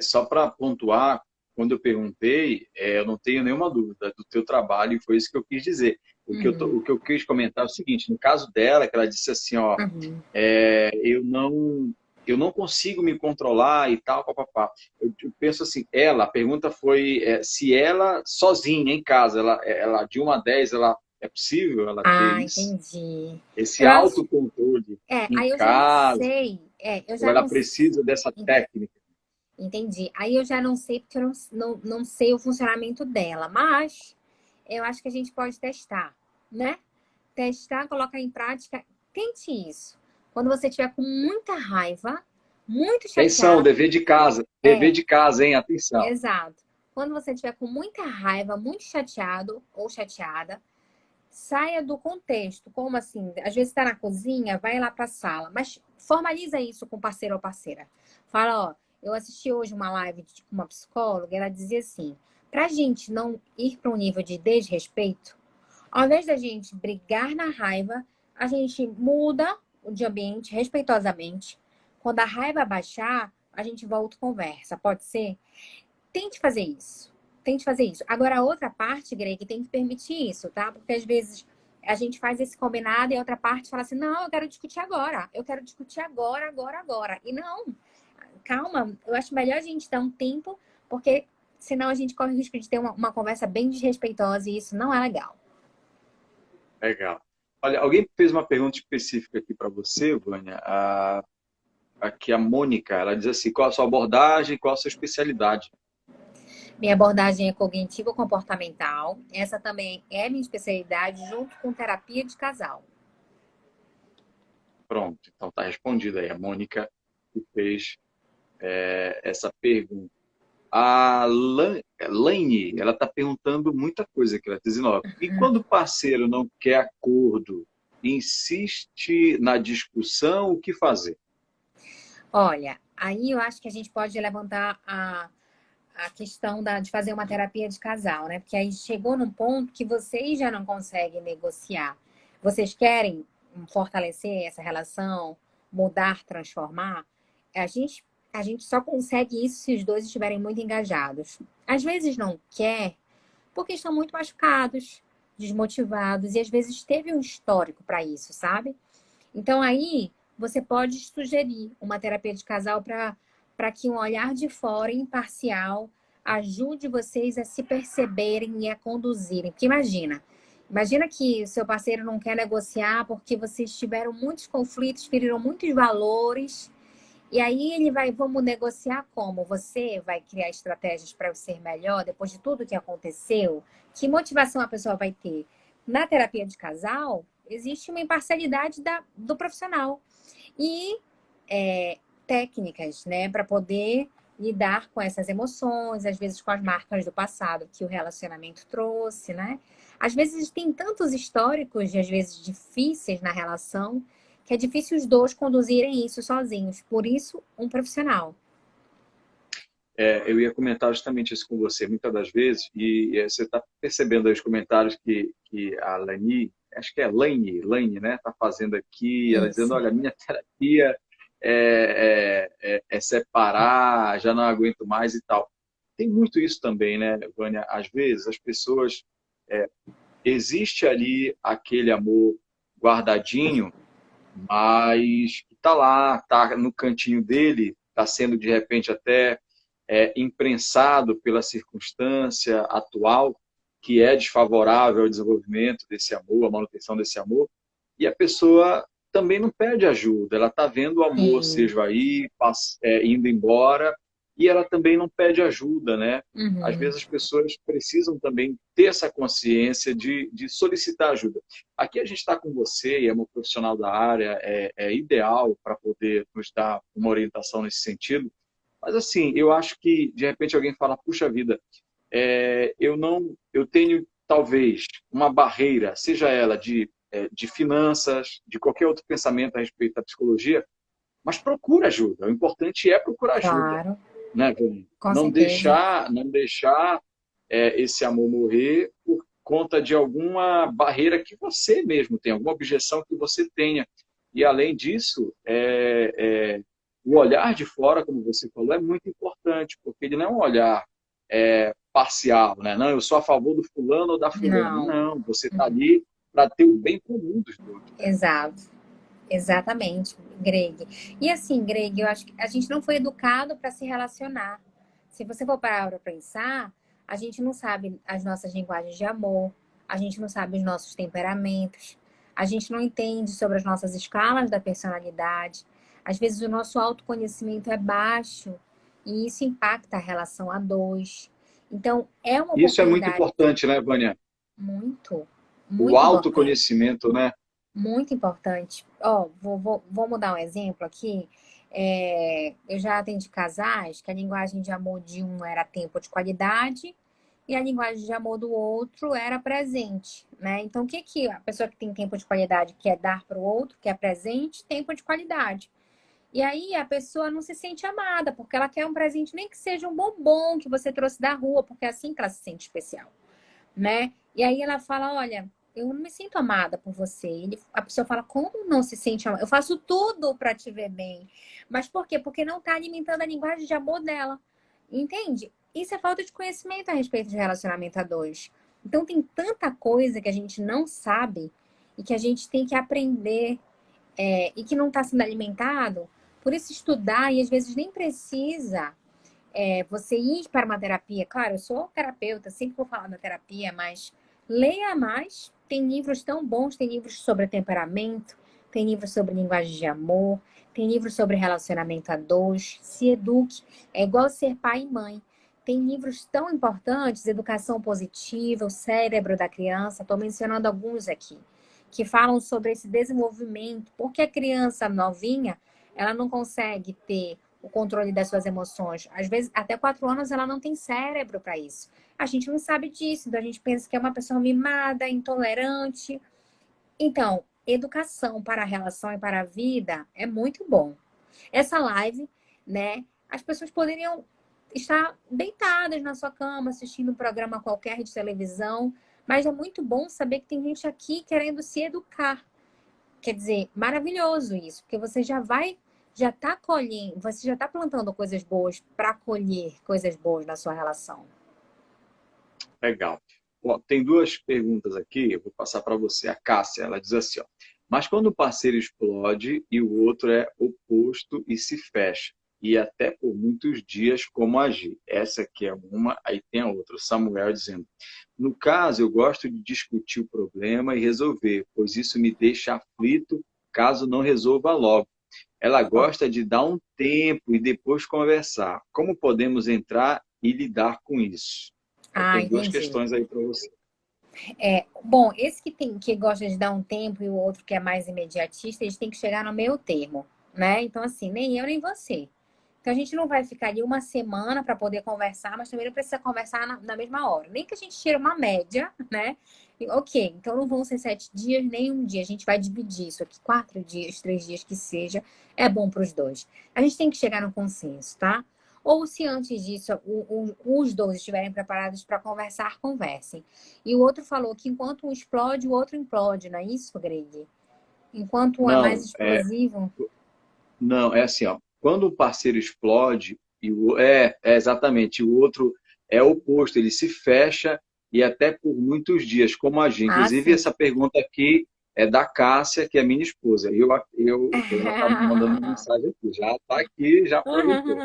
Só para pontuar, quando eu perguntei, eu não tenho nenhuma dúvida do teu trabalho e foi isso que eu quis dizer. O que eu quis comentar é o seguinte, no caso dela, que ela disse assim, ó, Uhum. eu não consigo me controlar e tal, papapá. Eu penso assim, a pergunta foi se ela sozinha em casa, ela de 1 a 10, ela é possível ela ter Ah, isso? entendi. Esse Eu acho. autocontrole em Aí eu já não casa, sei. Eu ou já ela não. precisa dessa técnica? Entendi. Aí eu já não sei, porque eu não sei o funcionamento dela. Mas eu acho que a gente pode testar, né? Testar, colocar em prática. Tente isso. Quando você estiver com muita raiva, muito Atenção, chateado. dever É, de casa, hein? Atenção. exato. Quando você estiver com muita raiva, muito chateado ou chateada, saia do contexto. Como assim? Às vezes está na cozinha, vai lá para a sala. Mas formaliza isso com parceiro ou parceira. Fala, ó, eu assisti hoje uma live com uma psicóloga, ela dizia assim, para a gente não ir para um nível de desrespeito, ao invés da gente brigar na raiva, a gente muda de ambiente respeitosamente. Quando a raiva baixar, a gente volta e conversa. Pode ser? Tente fazer isso. Tente fazer isso. Agora, a outra parte, Greg, tem que permitir isso, tá? Porque às vezes a gente faz esse combinado e a outra parte fala assim: não, eu quero discutir agora. Eu quero discutir agora, agora, agora. E não, calma, eu acho melhor a gente dar um tempo, porque senão a gente corre o risco de ter uma conversa bem desrespeitosa e isso não é legal. Legal. Olha, alguém fez uma pergunta específica aqui para você, Vânia. Aqui a Mônica, ela diz assim, qual a sua abordagem, qual a sua especialidade? Minha abordagem é cognitivo-comportamental. Essa também é minha especialidade, junto com terapia de casal. Pronto, então está respondido aí. A Mônica que fez essa pergunta. A Laine, ela está perguntando muita coisa aqui. Ela está dizendo, ó, e quando o parceiro não quer acordo, insiste na discussão, o que fazer? Olha, aí eu acho que a gente pode levantar a questão de fazer uma terapia de casal, né? Porque aí chegou num ponto que vocês já não conseguem negociar. Vocês querem fortalecer essa relação, mudar, transformar? A gente, a gente só consegue isso se os dois estiverem muito engajados. Às vezes não quer, porque estão muito machucados, desmotivados, e às vezes teve um histórico para isso, sabe? Então aí você pode sugerir uma terapia de casal para que um olhar de fora, imparcial, ajude vocês a se perceberem e a conduzirem. Porque imagina que o seu parceiro não quer negociar porque vocês tiveram muitos conflitos, feriram muitos valores. E aí ele vai, vamos negociar como? Você vai criar estratégias para ser melhor depois de tudo que aconteceu? Que motivação a pessoa vai ter? Na terapia de casal, existe uma imparcialidade do profissional e técnicas, né, para poder lidar com essas emoções, às vezes com as marcas do passado que o relacionamento trouxe, né? Às vezes tem tantos históricos e às vezes difíceis na relação que é difícil os dois conduzirem isso sozinhos. Por isso, um profissional. Eu ia comentar justamente isso com você muitas das vezes, e você está percebendo aí os comentários que a Laine, acho que é Laine, né, está fazendo aqui, ela dizendo, Isso. olha, minha terapia é separar, já não aguento mais e tal. Tem muito isso também, né, Vânia? Às vezes as pessoas, existe ali aquele amor guardadinho, mas está lá, está no cantinho dele, está sendo de repente até imprensado pela circunstância atual, que é desfavorável ao desenvolvimento desse amor, à manutenção desse amor, e a pessoa também não pede ajuda, ela está vendo o amor Sim. seja aí, indo embora, e ela também não pede ajuda, né? Às Uhum. vezes as pessoas precisam também ter essa consciência de solicitar ajuda. Aqui a gente está com você, e é uma profissional da área, é ideal para poder nos dar uma orientação nesse sentido, mas assim, eu acho que de repente alguém fala, puxa vida, eu tenho talvez uma barreira, seja ela de finanças, de qualquer outro pensamento a respeito da psicologia, mas procura ajuda. O importante é procurar ajuda, Claro, né, Vânia? com certeza. Não deixar esse amor morrer por conta de alguma barreira que você mesmo tem, alguma objeção que você tenha. E além disso, o olhar de fora, como você falou, é muito importante, porque ele não é um olhar parcial, né? Não, eu sou a favor do fulano ou da fulana. Não. Não, você está ali para ter o bem comum dos dois. Né? Exato. Exatamente, Greg. E assim, Greg, eu acho que a gente não foi educado para se relacionar. Se você for parar para pensar, a gente não sabe as nossas linguagens de amor, a gente não sabe os nossos temperamentos, a gente não entende sobre as nossas escalas da personalidade. Às vezes o nosso autoconhecimento é baixo e isso impacta a relação a dois. Então, é uma Isso é muito oportunidade importante, né, Vânia? muito, O muito importante. autoconhecimento, né? Muito importante. Ó, vou dar um exemplo aqui. Eu já atendi casais que a linguagem de amor de um era tempo de qualidade e a linguagem de amor do outro era presente, né? Então, o que que a pessoa que tem tempo de qualidade quer dar para o outro, que é presente, tempo de qualidade. E aí a pessoa não se sente amada, porque ela quer um presente, nem que seja um bombom que você trouxe da rua, porque é assim que ela se sente especial, né? E aí ela fala, olha, eu não me sinto amada por você. A pessoa fala, como não se sente amada? Eu faço tudo para te ver bem. Mas por quê? Porque não está alimentando a linguagem de amor dela. Entende? Isso é falta de conhecimento a respeito de relacionamento a dois. Então tem tanta coisa que a gente não sabe e que a gente tem que aprender e que não está sendo alimentado. Por isso estudar e às vezes nem precisa você ir para uma terapia. Claro, eu sou terapeuta, sempre vou falar da terapia, mas leia mais. Tem livros tão bons, tem livros sobre temperamento, tem livros sobre linguagem de amor, tem livros sobre relacionamento a dois. Se eduque. É igual ser pai e mãe. Tem livros tão importantes, educação positiva, o cérebro da criança. Estou mencionando alguns aqui. que falam sobre esse desenvolvimento, porque a criança novinha, ela não consegue ter o controle das suas emoções. Às vezes, até 4 anos, ela não tem cérebro para isso. A gente não sabe disso, então a gente pensa que é uma pessoa mimada, intolerante. Então, educação para a relação e para a vida é muito bom. Essa live, né? As pessoas poderiam estar deitadas na sua cama, assistindo um programa qualquer de televisão, mas é muito bom saber que tem gente aqui querendo se educar. Quer dizer, maravilhoso isso, porque você já está colhendo, você já está plantando coisas boas para colher coisas boas na sua relação. Legal. Ó, tem duas perguntas aqui, eu vou passar para você. A Cássia, ela diz assim, ó, mas quando o parceiro explode e o outro é oposto e se fecha, e até por muitos dias como agir? Essa aqui é uma, aí tem a outra. O Samuel dizendo, no caso, eu gosto de discutir o problema e resolver, pois isso me deixa aflito caso não resolva logo. Ela gosta de dar um tempo e depois conversar. Como podemos entrar e lidar com isso? Então, Ah, tem duas entendi. questões aí para você. Bom, esse que gosta de dar um tempo e o outro que é mais imediatista, eles têm que chegar no meio termo, né? Então, assim, nem eu nem você. Então, a gente não vai ficar ali uma semana para poder conversar, mas também não precisa conversar na mesma hora. Nem que a gente tire uma média, né? Ok, então não vão ser 7 dias, nem um dia. A gente vai dividir isso aqui, 4 dias, 3 dias que seja. É bom para os dois. A gente tem que chegar no consenso, tá? Ou se antes disso os dois estiverem preparados para conversar, conversem. E o outro falou que enquanto um explode, o outro implode, não é isso, Greg? Enquanto um é mais Não, explosivo. não, é assim, ó. Quando o parceiro explode, é exatamente, o outro é oposto, ele se fecha e até por muitos dias, como agir. Ah, Inclusive, sim. essa pergunta aqui é da Cássia, que é minha esposa. Ela está me mandando uma mensagem aqui, já está aqui, já aproveitou.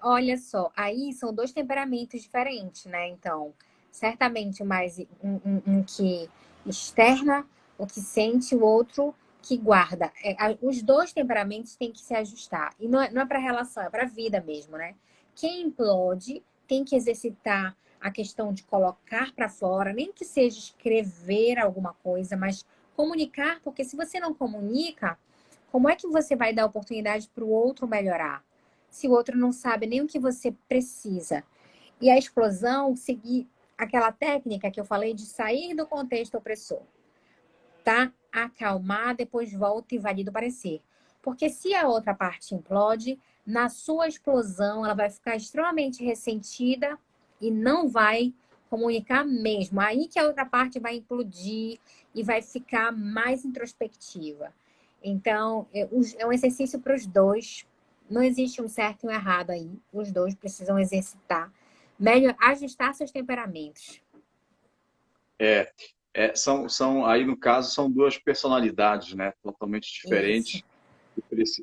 Olha só, aí são dois temperamentos diferentes, né? Então, certamente mais um que externa o que sente, o outro que guarda. Os dois temperamentos têm que se ajustar. E não é para relação, é para a vida mesmo, né? Quem implode tem que exercitar a questão de colocar para fora, nem que seja escrever alguma coisa, mas comunicar, porque se você não comunica, como é que você vai dar oportunidade para o outro melhorar? Se o outro não sabe nem o que você precisa. E a explosão, seguir aquela técnica que eu falei de sair do contexto opressor, tá? Acalmar, depois volta e valida o parecer. Porque se a outra parte implode, na sua explosão, ela vai ficar extremamente ressentida e não vai comunicar mesmo. Aí que a outra parte vai implodir e vai ficar mais introspectiva. Então, é um exercício para os dois. Não existe um certo e um errado aí. Os dois precisam exercitar, melhor, ajustar seus temperamentos. É, aí no caso, são duas personalidades, né? Totalmente Isso. diferentes.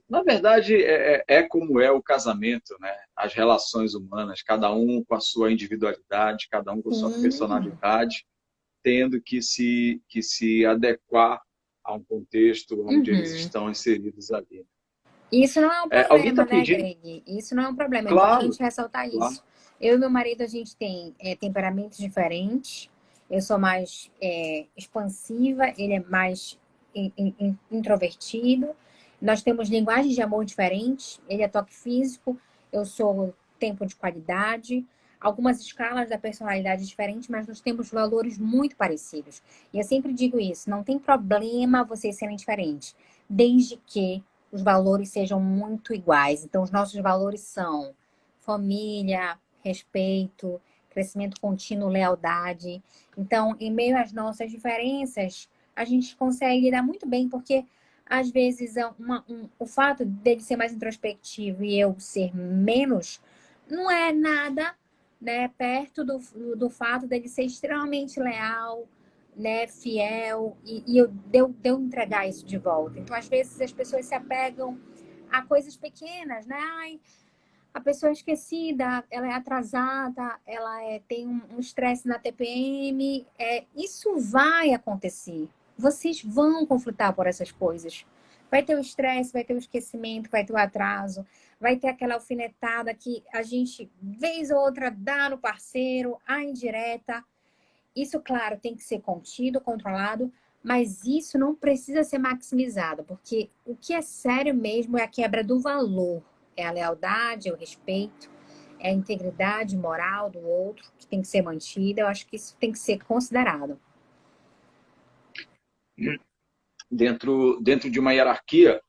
Na verdade, é como é o casamento, né? As relações humanas, cada um com a sua individualidade, cada um com a sua Sim. personalidade, tendo que se adequar a um contexto onde eles Uhum. estão inseridos ali. Isso não é um Alguém problema, está né, pedindo? Greg? Isso não é um problema. É Claro, importante ressaltar claro. isso. Eu e meu marido, a gente tem temperamentos diferentes. Eu sou mais expansiva, ele é mais introvertido. Nós temos linguagens de amor diferentes. Ele é toque físico, eu sou tempo de qualidade. Algumas escalas da personalidade diferentes, mas nós temos valores muito parecidos. E eu sempre digo isso: não tem problema vocês serem diferentes, desde que os valores sejam muito iguais. Então, os nossos valores são família, respeito, crescimento contínuo, lealdade. Então, em meio às nossas diferenças, a gente consegue lidar muito bem, porque às vezes o fato dele ser mais introspectivo e eu ser menos, não é nada, né, perto do fato dele ser extremamente leal, né, fiel, e de eu entregar isso de volta. Então, às vezes, as pessoas se apegam a coisas pequenas, né? Ai, a pessoa é esquecida, ela é atrasada, ela tem um estresse na TPM. Isso vai acontecer. Vocês vão conflitar por essas coisas. Vai ter o estresse, vai ter o esquecimento, vai ter o atraso, vai ter aquela alfinetada que a gente, vez ou outra, dá no parceiro, a indireta. Isso, claro, tem que ser contido, controlado, Mas isso não precisa ser maximizado, porque o que é sério mesmo é a quebra do valor, é a lealdade, é o respeito, é a integridade moral do outro que tem que ser mantida. Eu acho que isso tem que ser considerado. Dentro de uma hierarquia,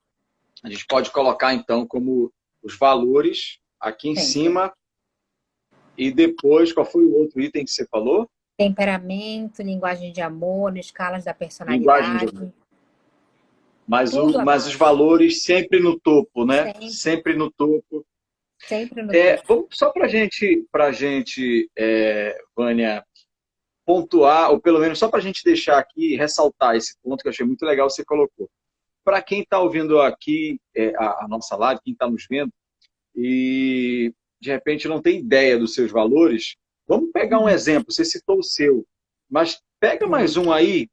a gente pode colocar, então, como os valores aqui em Sempre. cima e depois, qual foi o outro item que você falou? Temperamento, linguagem de amor, escalas da Linguagem de personalidade, tudo mas os abaixo. valores sempre no topo, né? Sempre, Sempre no topo. sempre no topo. Vamos só para gente, Vânia, pontuar, ou pelo menos só para a gente deixar aqui, ressaltar esse ponto que eu achei muito legal, você colocou. Para quem está ouvindo aqui a nossa live, quem está nos vendo, e de repente não tem ideia dos seus valores, vamos pegar um exemplo, você citou o seu, mas pega mais um aí,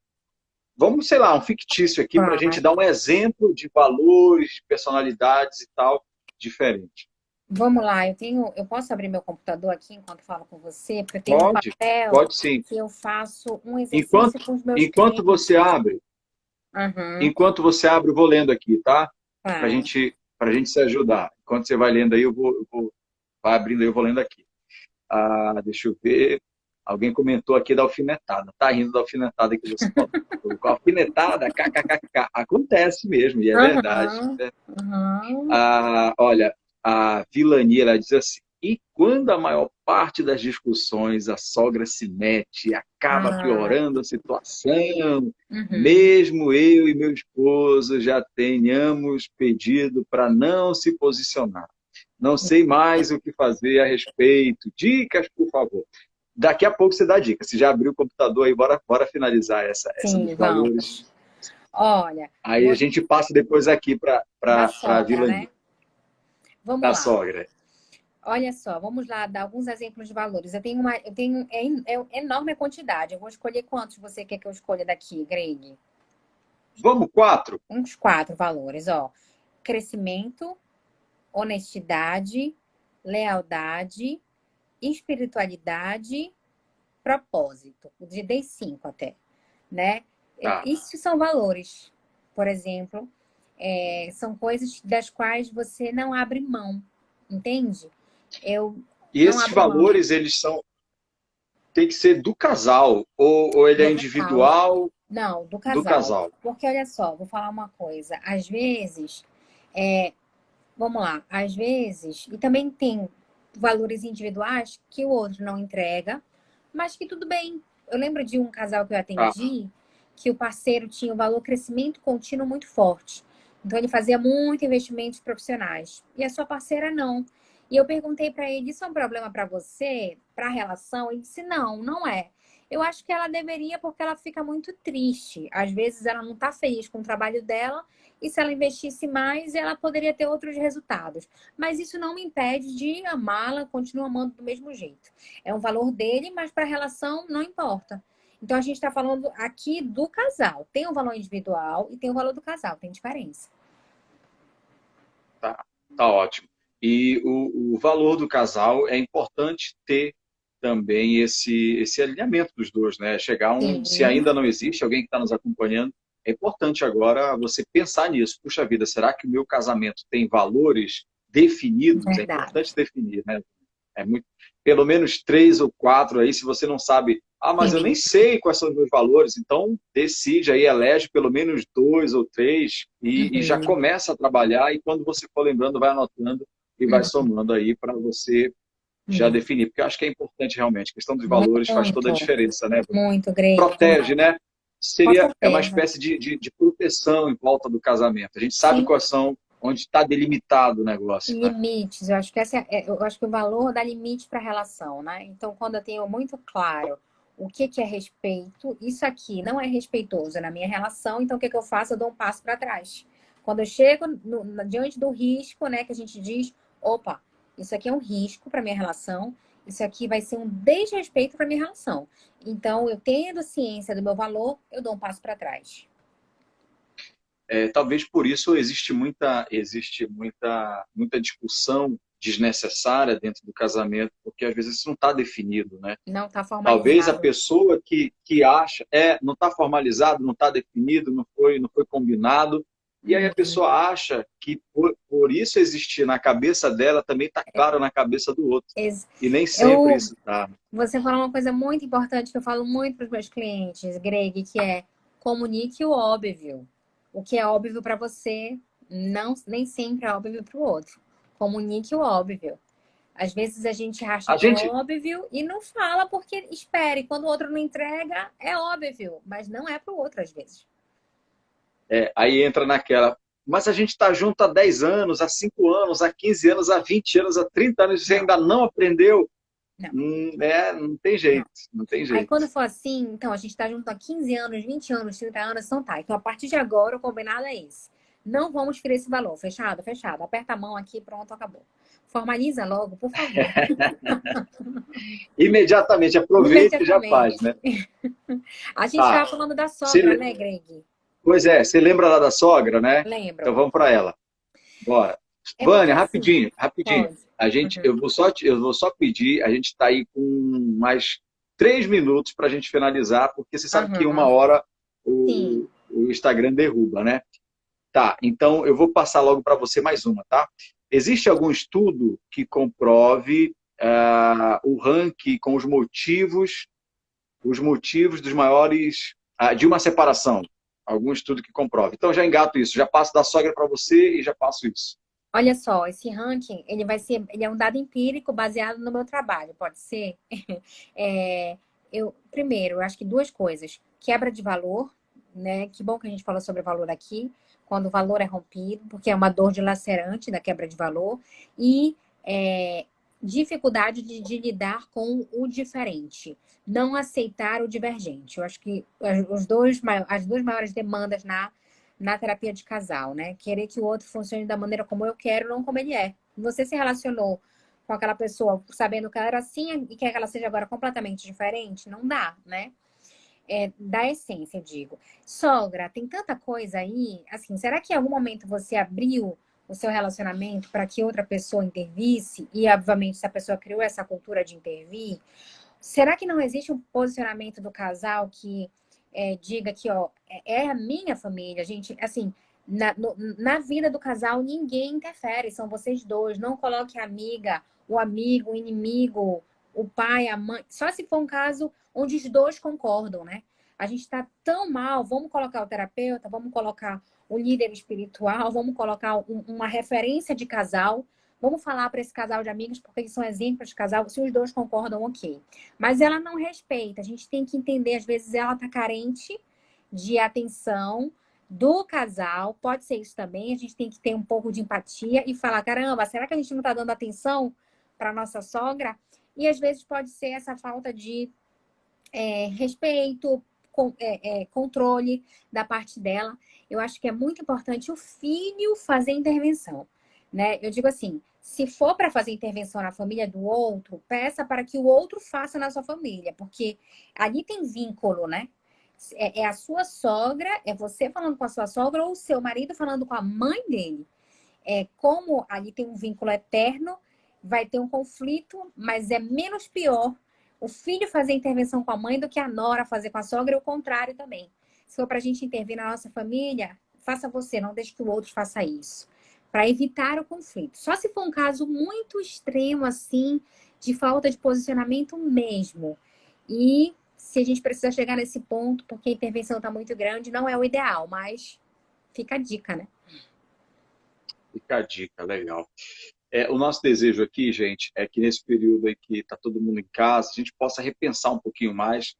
vamos, sei lá, um fictício aqui para a gente Vai. dar um exemplo de valores, de personalidades e tal, diferente. Vamos lá, eu posso abrir meu computador aqui enquanto falo com você, porque eu tenho um Pode, papel pode sim. que eu faço um exercício Enquanto, com os meus enquanto você clientes. abre, Aham, enquanto você abre, eu vou lendo aqui, tá? vai. Para gente se ajudar. Enquanto você vai lendo aí, vai abrindo aí, eu vou lendo aqui. Ah, deixa eu ver. Alguém comentou aqui da alfinetada. Tá rindo da alfinetada que você falou. Colocou alfinetada, kkkk. Acontece mesmo, e é verdade. Aham, aham. Olha, a vilania, ela diz assim, e quando a maior parte das discussões a sogra se mete e acaba Ah, piorando a situação, uhum. mesmo eu e meu esposo já tenhamos pedido para não se posicionar. Não sei mais o que fazer a respeito. Dicas, por favor. Daqui a pouco você dá dica. Você já abriu o computador aí, bora finalizar essa dos Sim, valores. vamos. Olha, Aí a gente passa depois aqui da para a sogra, vilania né? Vamos da lá. sogra. Olha só, vamos lá dar alguns exemplos de valores. É enorme a quantidade. Eu vou escolher quantos você quer que eu escolha daqui, Greg? Vamos, quatro? Uns quatro valores, ó. Crescimento, honestidade, lealdade, espiritualidade, propósito. Dei cinco até, né? Tá. Isso são valores, por exemplo, são coisas das quais você não abre mão, entende? Eu E não esses abro mão valores, eles são, tem que ser do casal, ou ele é do casal. individual Não, do do casal. casal. Porque olha só, vou falar uma coisa. Às vezes, vamos lá, às vezes, e também tem valores individuais que o outro não entrega, mas que tudo bem. Eu lembro de um casal que eu Tá. atendi que o parceiro tinha um valor crescimento contínuo muito forte. Então ele fazia muito investimentos profissionais. E a sua parceira não. E eu perguntei para ele: isso é um problema para você, para a relação? Ele disse: não, não é. Eu acho que ela deveria porque ela fica muito triste. Às vezes ela não está feliz com o trabalho dela e se ela investisse mais, ela poderia ter outros resultados. Mas isso não me impede de amá-la, continuo amando do mesmo jeito. É um valor dele, mas para a relação não importa. Então a gente está falando aqui do casal. Tem o valor individual e tem o valor do casal, tem diferença. Tá, tá ótimo. E o valor do casal é importante ter também esse alinhamento dos dois, né? Se Sim, ainda não existe alguém que está nos acompanhando, é importante agora você pensar nisso. Puxa vida, será que o meu casamento tem valores definidos? É verdade. importante definir, né? É muito, pelo menos três ou quatro aí, se você não sabe, mas eu nem Sim. sei quais são os meus valores, então decide aí, elege pelo menos dois ou três e já Uhum. começa a trabalhar e quando você for lembrando, vai anotando e vai Uhum. somando aí para você já Uhum. definir, porque eu acho que é importante realmente, a questão dos valores faz toda a Muito, diferença, né? muito, Greg, Protege, demais. né? Com É uma certeza. espécie de proteção em volta do casamento. A gente sabe Sim. quais são, onde está delimitado o negócio, né? Limites, eu acho que eu acho que o valor dá limite para a relação, né? Então, quando eu tenho muito claro o que que é respeito, isso aqui não é respeitoso na minha relação, então o que que eu faço? Eu dou um passo para trás. Quando eu chego diante do risco, né, que a gente diz, opa, isso aqui é um risco para minha relação, isso aqui vai ser um desrespeito para minha relação. Então, eu tendo ciência do meu valor, eu dou um passo para trás. Talvez por isso existe muita discussão desnecessária dentro do casamento, porque às vezes isso não está definido, né? Não está Talvez a formalizado. pessoa que acha, não está formalizado, não está definido, não foi combinado, e aí a Uhum. pessoa acha que por isso existir na cabeça dela também está claro na cabeça do outro. Ex- E nem sempre Eu, isso está. você falou uma coisa muito importante que eu falo muito para os meus clientes, Greg, que é comunique o óbvio. O que é óbvio para você, não, nem sempre é óbvio para o outro. Comunique o óbvio. Às vezes a gente acha A que é gente, óbvio e não fala porque espere. Quando o outro não entrega, é óbvio, mas não é para o outro às vezes. aí entra naquela, mas a gente está junto há 10 anos, há 5 anos, há 15 anos, há 20 anos, há 30 anos, e você Não, ainda não aprendeu. não, Não tem não. jeito, não tem Aí jeito. quando for assim, então a gente está junto há 15 anos, 20 anos, 30 anos, então tá. Então a partir de agora o combinado é esse. Não vamos ferir esse valor. Fechado? Fechado. Aperta a mão aqui, pronto, acabou. Formaliza logo, por favor. Imediatamente, aproveita e já faz, Imediatamente. né? A gente Tá. estava falando da Você, sogra, né, Greg? pois é, você lembra lá da sogra, né? Então Lembro. vamos para ela. Bora. É porque Vânia, assim, rapidinho, rapidinho. pode. A gente, Uhum. eu vou só pedir, a gente está aí com mais 3 minutos para a gente finalizar, porque você sabe que em uma Uhum. hora Sim. o Instagram derruba, né? Tá, então eu vou passar logo para você mais uma, tá? Existe algum estudo que comprove o ranking com os motivos dos maiores de uma separação? Algum estudo que comprove. Então já engato isso, já passo da sogra para você e já passo isso. Olha só, esse ranking, ele é um dado empírico baseado no meu trabalho, pode ser? É, primeiro, eu acho que duas coisas. Quebra de valor, né? Que bom que a gente falou sobre valor aqui, quando o valor é rompido, porque é uma dor dilacerante da quebra de valor. E dificuldade de lidar com o diferente. Não aceitar o divergente. Eu acho que as duas maiores demandas na terapia de casal, né? Querer que o outro funcione da maneira como eu quero, não como ele é. Você se relacionou com aquela pessoa sabendo que ela era assim e quer que ela seja agora completamente diferente? Não dá, né? Da essência, eu digo. Sogra, tem tanta coisa aí. Assim, será que em algum momento você abriu o seu relacionamento para que outra pessoa intervisse? E, obviamente, se a pessoa criou essa cultura de intervir, será que não existe um posicionamento do casal que diga que, ó, é a minha família, gente, assim, na vida do casal ninguém interfere, são vocês dois. Não coloque a amiga, o amigo, o inimigo, o pai, a mãe. Só se for um caso onde os dois concordam, né? A gente tá tão mal, vamos colocar o terapeuta, vamos colocar o líder espiritual, vamos colocar uma referência de casal. Vamos falar para esse casal de amigos, porque eles são exemplos de casal. Se os dois concordam, ok. Mas ela não respeita. A gente tem que entender, às vezes, ela tá carente de atenção do casal. Pode ser isso também. A gente tem que ter um pouco de empatia e falar: caramba, será que a gente não tá dando atenção para nossa sogra? E às vezes pode ser essa falta de respeito, controle da parte dela. Eu acho que é muito importante o filho fazer intervenção, né? Eu digo assim, se for para fazer intervenção na família do outro, peça para que o outro faça na sua família, porque ali tem vínculo, né? É a sua sogra, é você falando com a sua sogra ou o seu marido falando com a mãe dele. Como ali tem um vínculo eterno, vai ter um conflito, mas é menos pior o filho fazer intervenção com a mãe do que a nora fazer com a sogra e o contrário também. Se for para a gente intervir na nossa família, faça você, não deixe que o outro faça isso. Para evitar o conflito. Só se for um caso muito extremo, assim, de falta de posicionamento mesmo. E se a gente precisa chegar nesse ponto, porque a intervenção está muito grande, não é o ideal, mas fica a dica, né? Fica a dica, legal. O nosso desejo aqui, gente, é que nesse período aí que está todo mundo em casa, a gente possa repensar um pouquinho mais,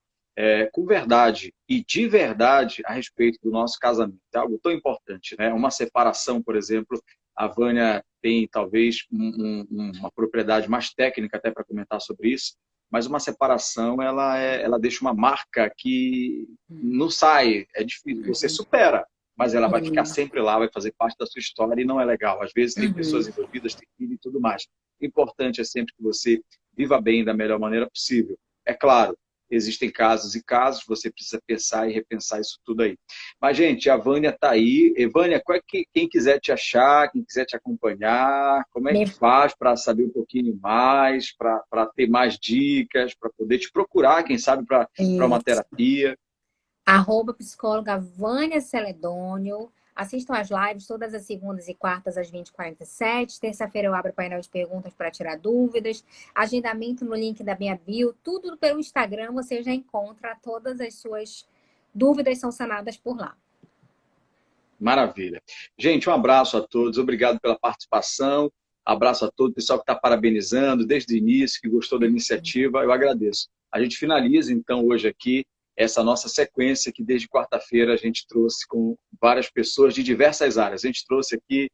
com verdade e de verdade a respeito do nosso casamento. É algo tão importante, né? Uma separação, por exemplo, a Vânia tem talvez uma propriedade mais técnica até para comentar sobre isso, mas uma separação ela deixa uma marca que não sai, é difícil, você Uhum. supera, mas ela vai ficar Uhum. sempre lá, vai fazer parte da sua história e não é legal. Às vezes tem Uhum. pessoas envolvidas, tem filho e tudo mais. O importante é sempre que você viva bem da melhor maneira possível. É claro, existem casos e casos, você precisa pensar e repensar isso tudo aí. Mas, gente, a Vânia está aí. E, Vânia, quem quiser te achar, quem quiser te acompanhar, como é que Me- faz para saber um pouquinho mais, para ter mais dicas, para poder te procurar, quem sabe, para uma Isso. terapia? Psicóloga Vânia Celedônio. Assistam as lives todas as segundas e quartas às 20h47. Terça-feira eu abro o painel de perguntas para tirar dúvidas. Agendamento no link da minha bio. Tudo pelo Instagram você já encontra. Todas as suas dúvidas são sanadas por lá. Maravilha. Gente, um abraço a todos, obrigado pela participação, abraço a todo o pessoal que está parabenizando desde o início, que gostou da iniciativa, eu agradeço. A gente finaliza, então, hoje aqui, essa nossa sequência que desde quarta-feira a gente trouxe com várias pessoas de diversas áreas. A gente trouxe aqui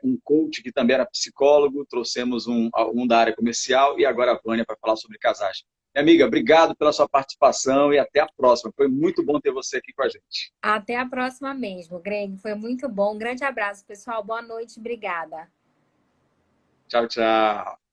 um coach que também era psicólogo, trouxemos um da área comercial e agora a Vânia para falar sobre casais. Minha amiga, obrigado pela sua participação e até a próxima. Foi muito bom ter você aqui com a gente. Até a próxima mesmo, Greg. Foi muito bom. Um grande abraço, pessoal. Boa noite. Obrigada. Tchau, tchau.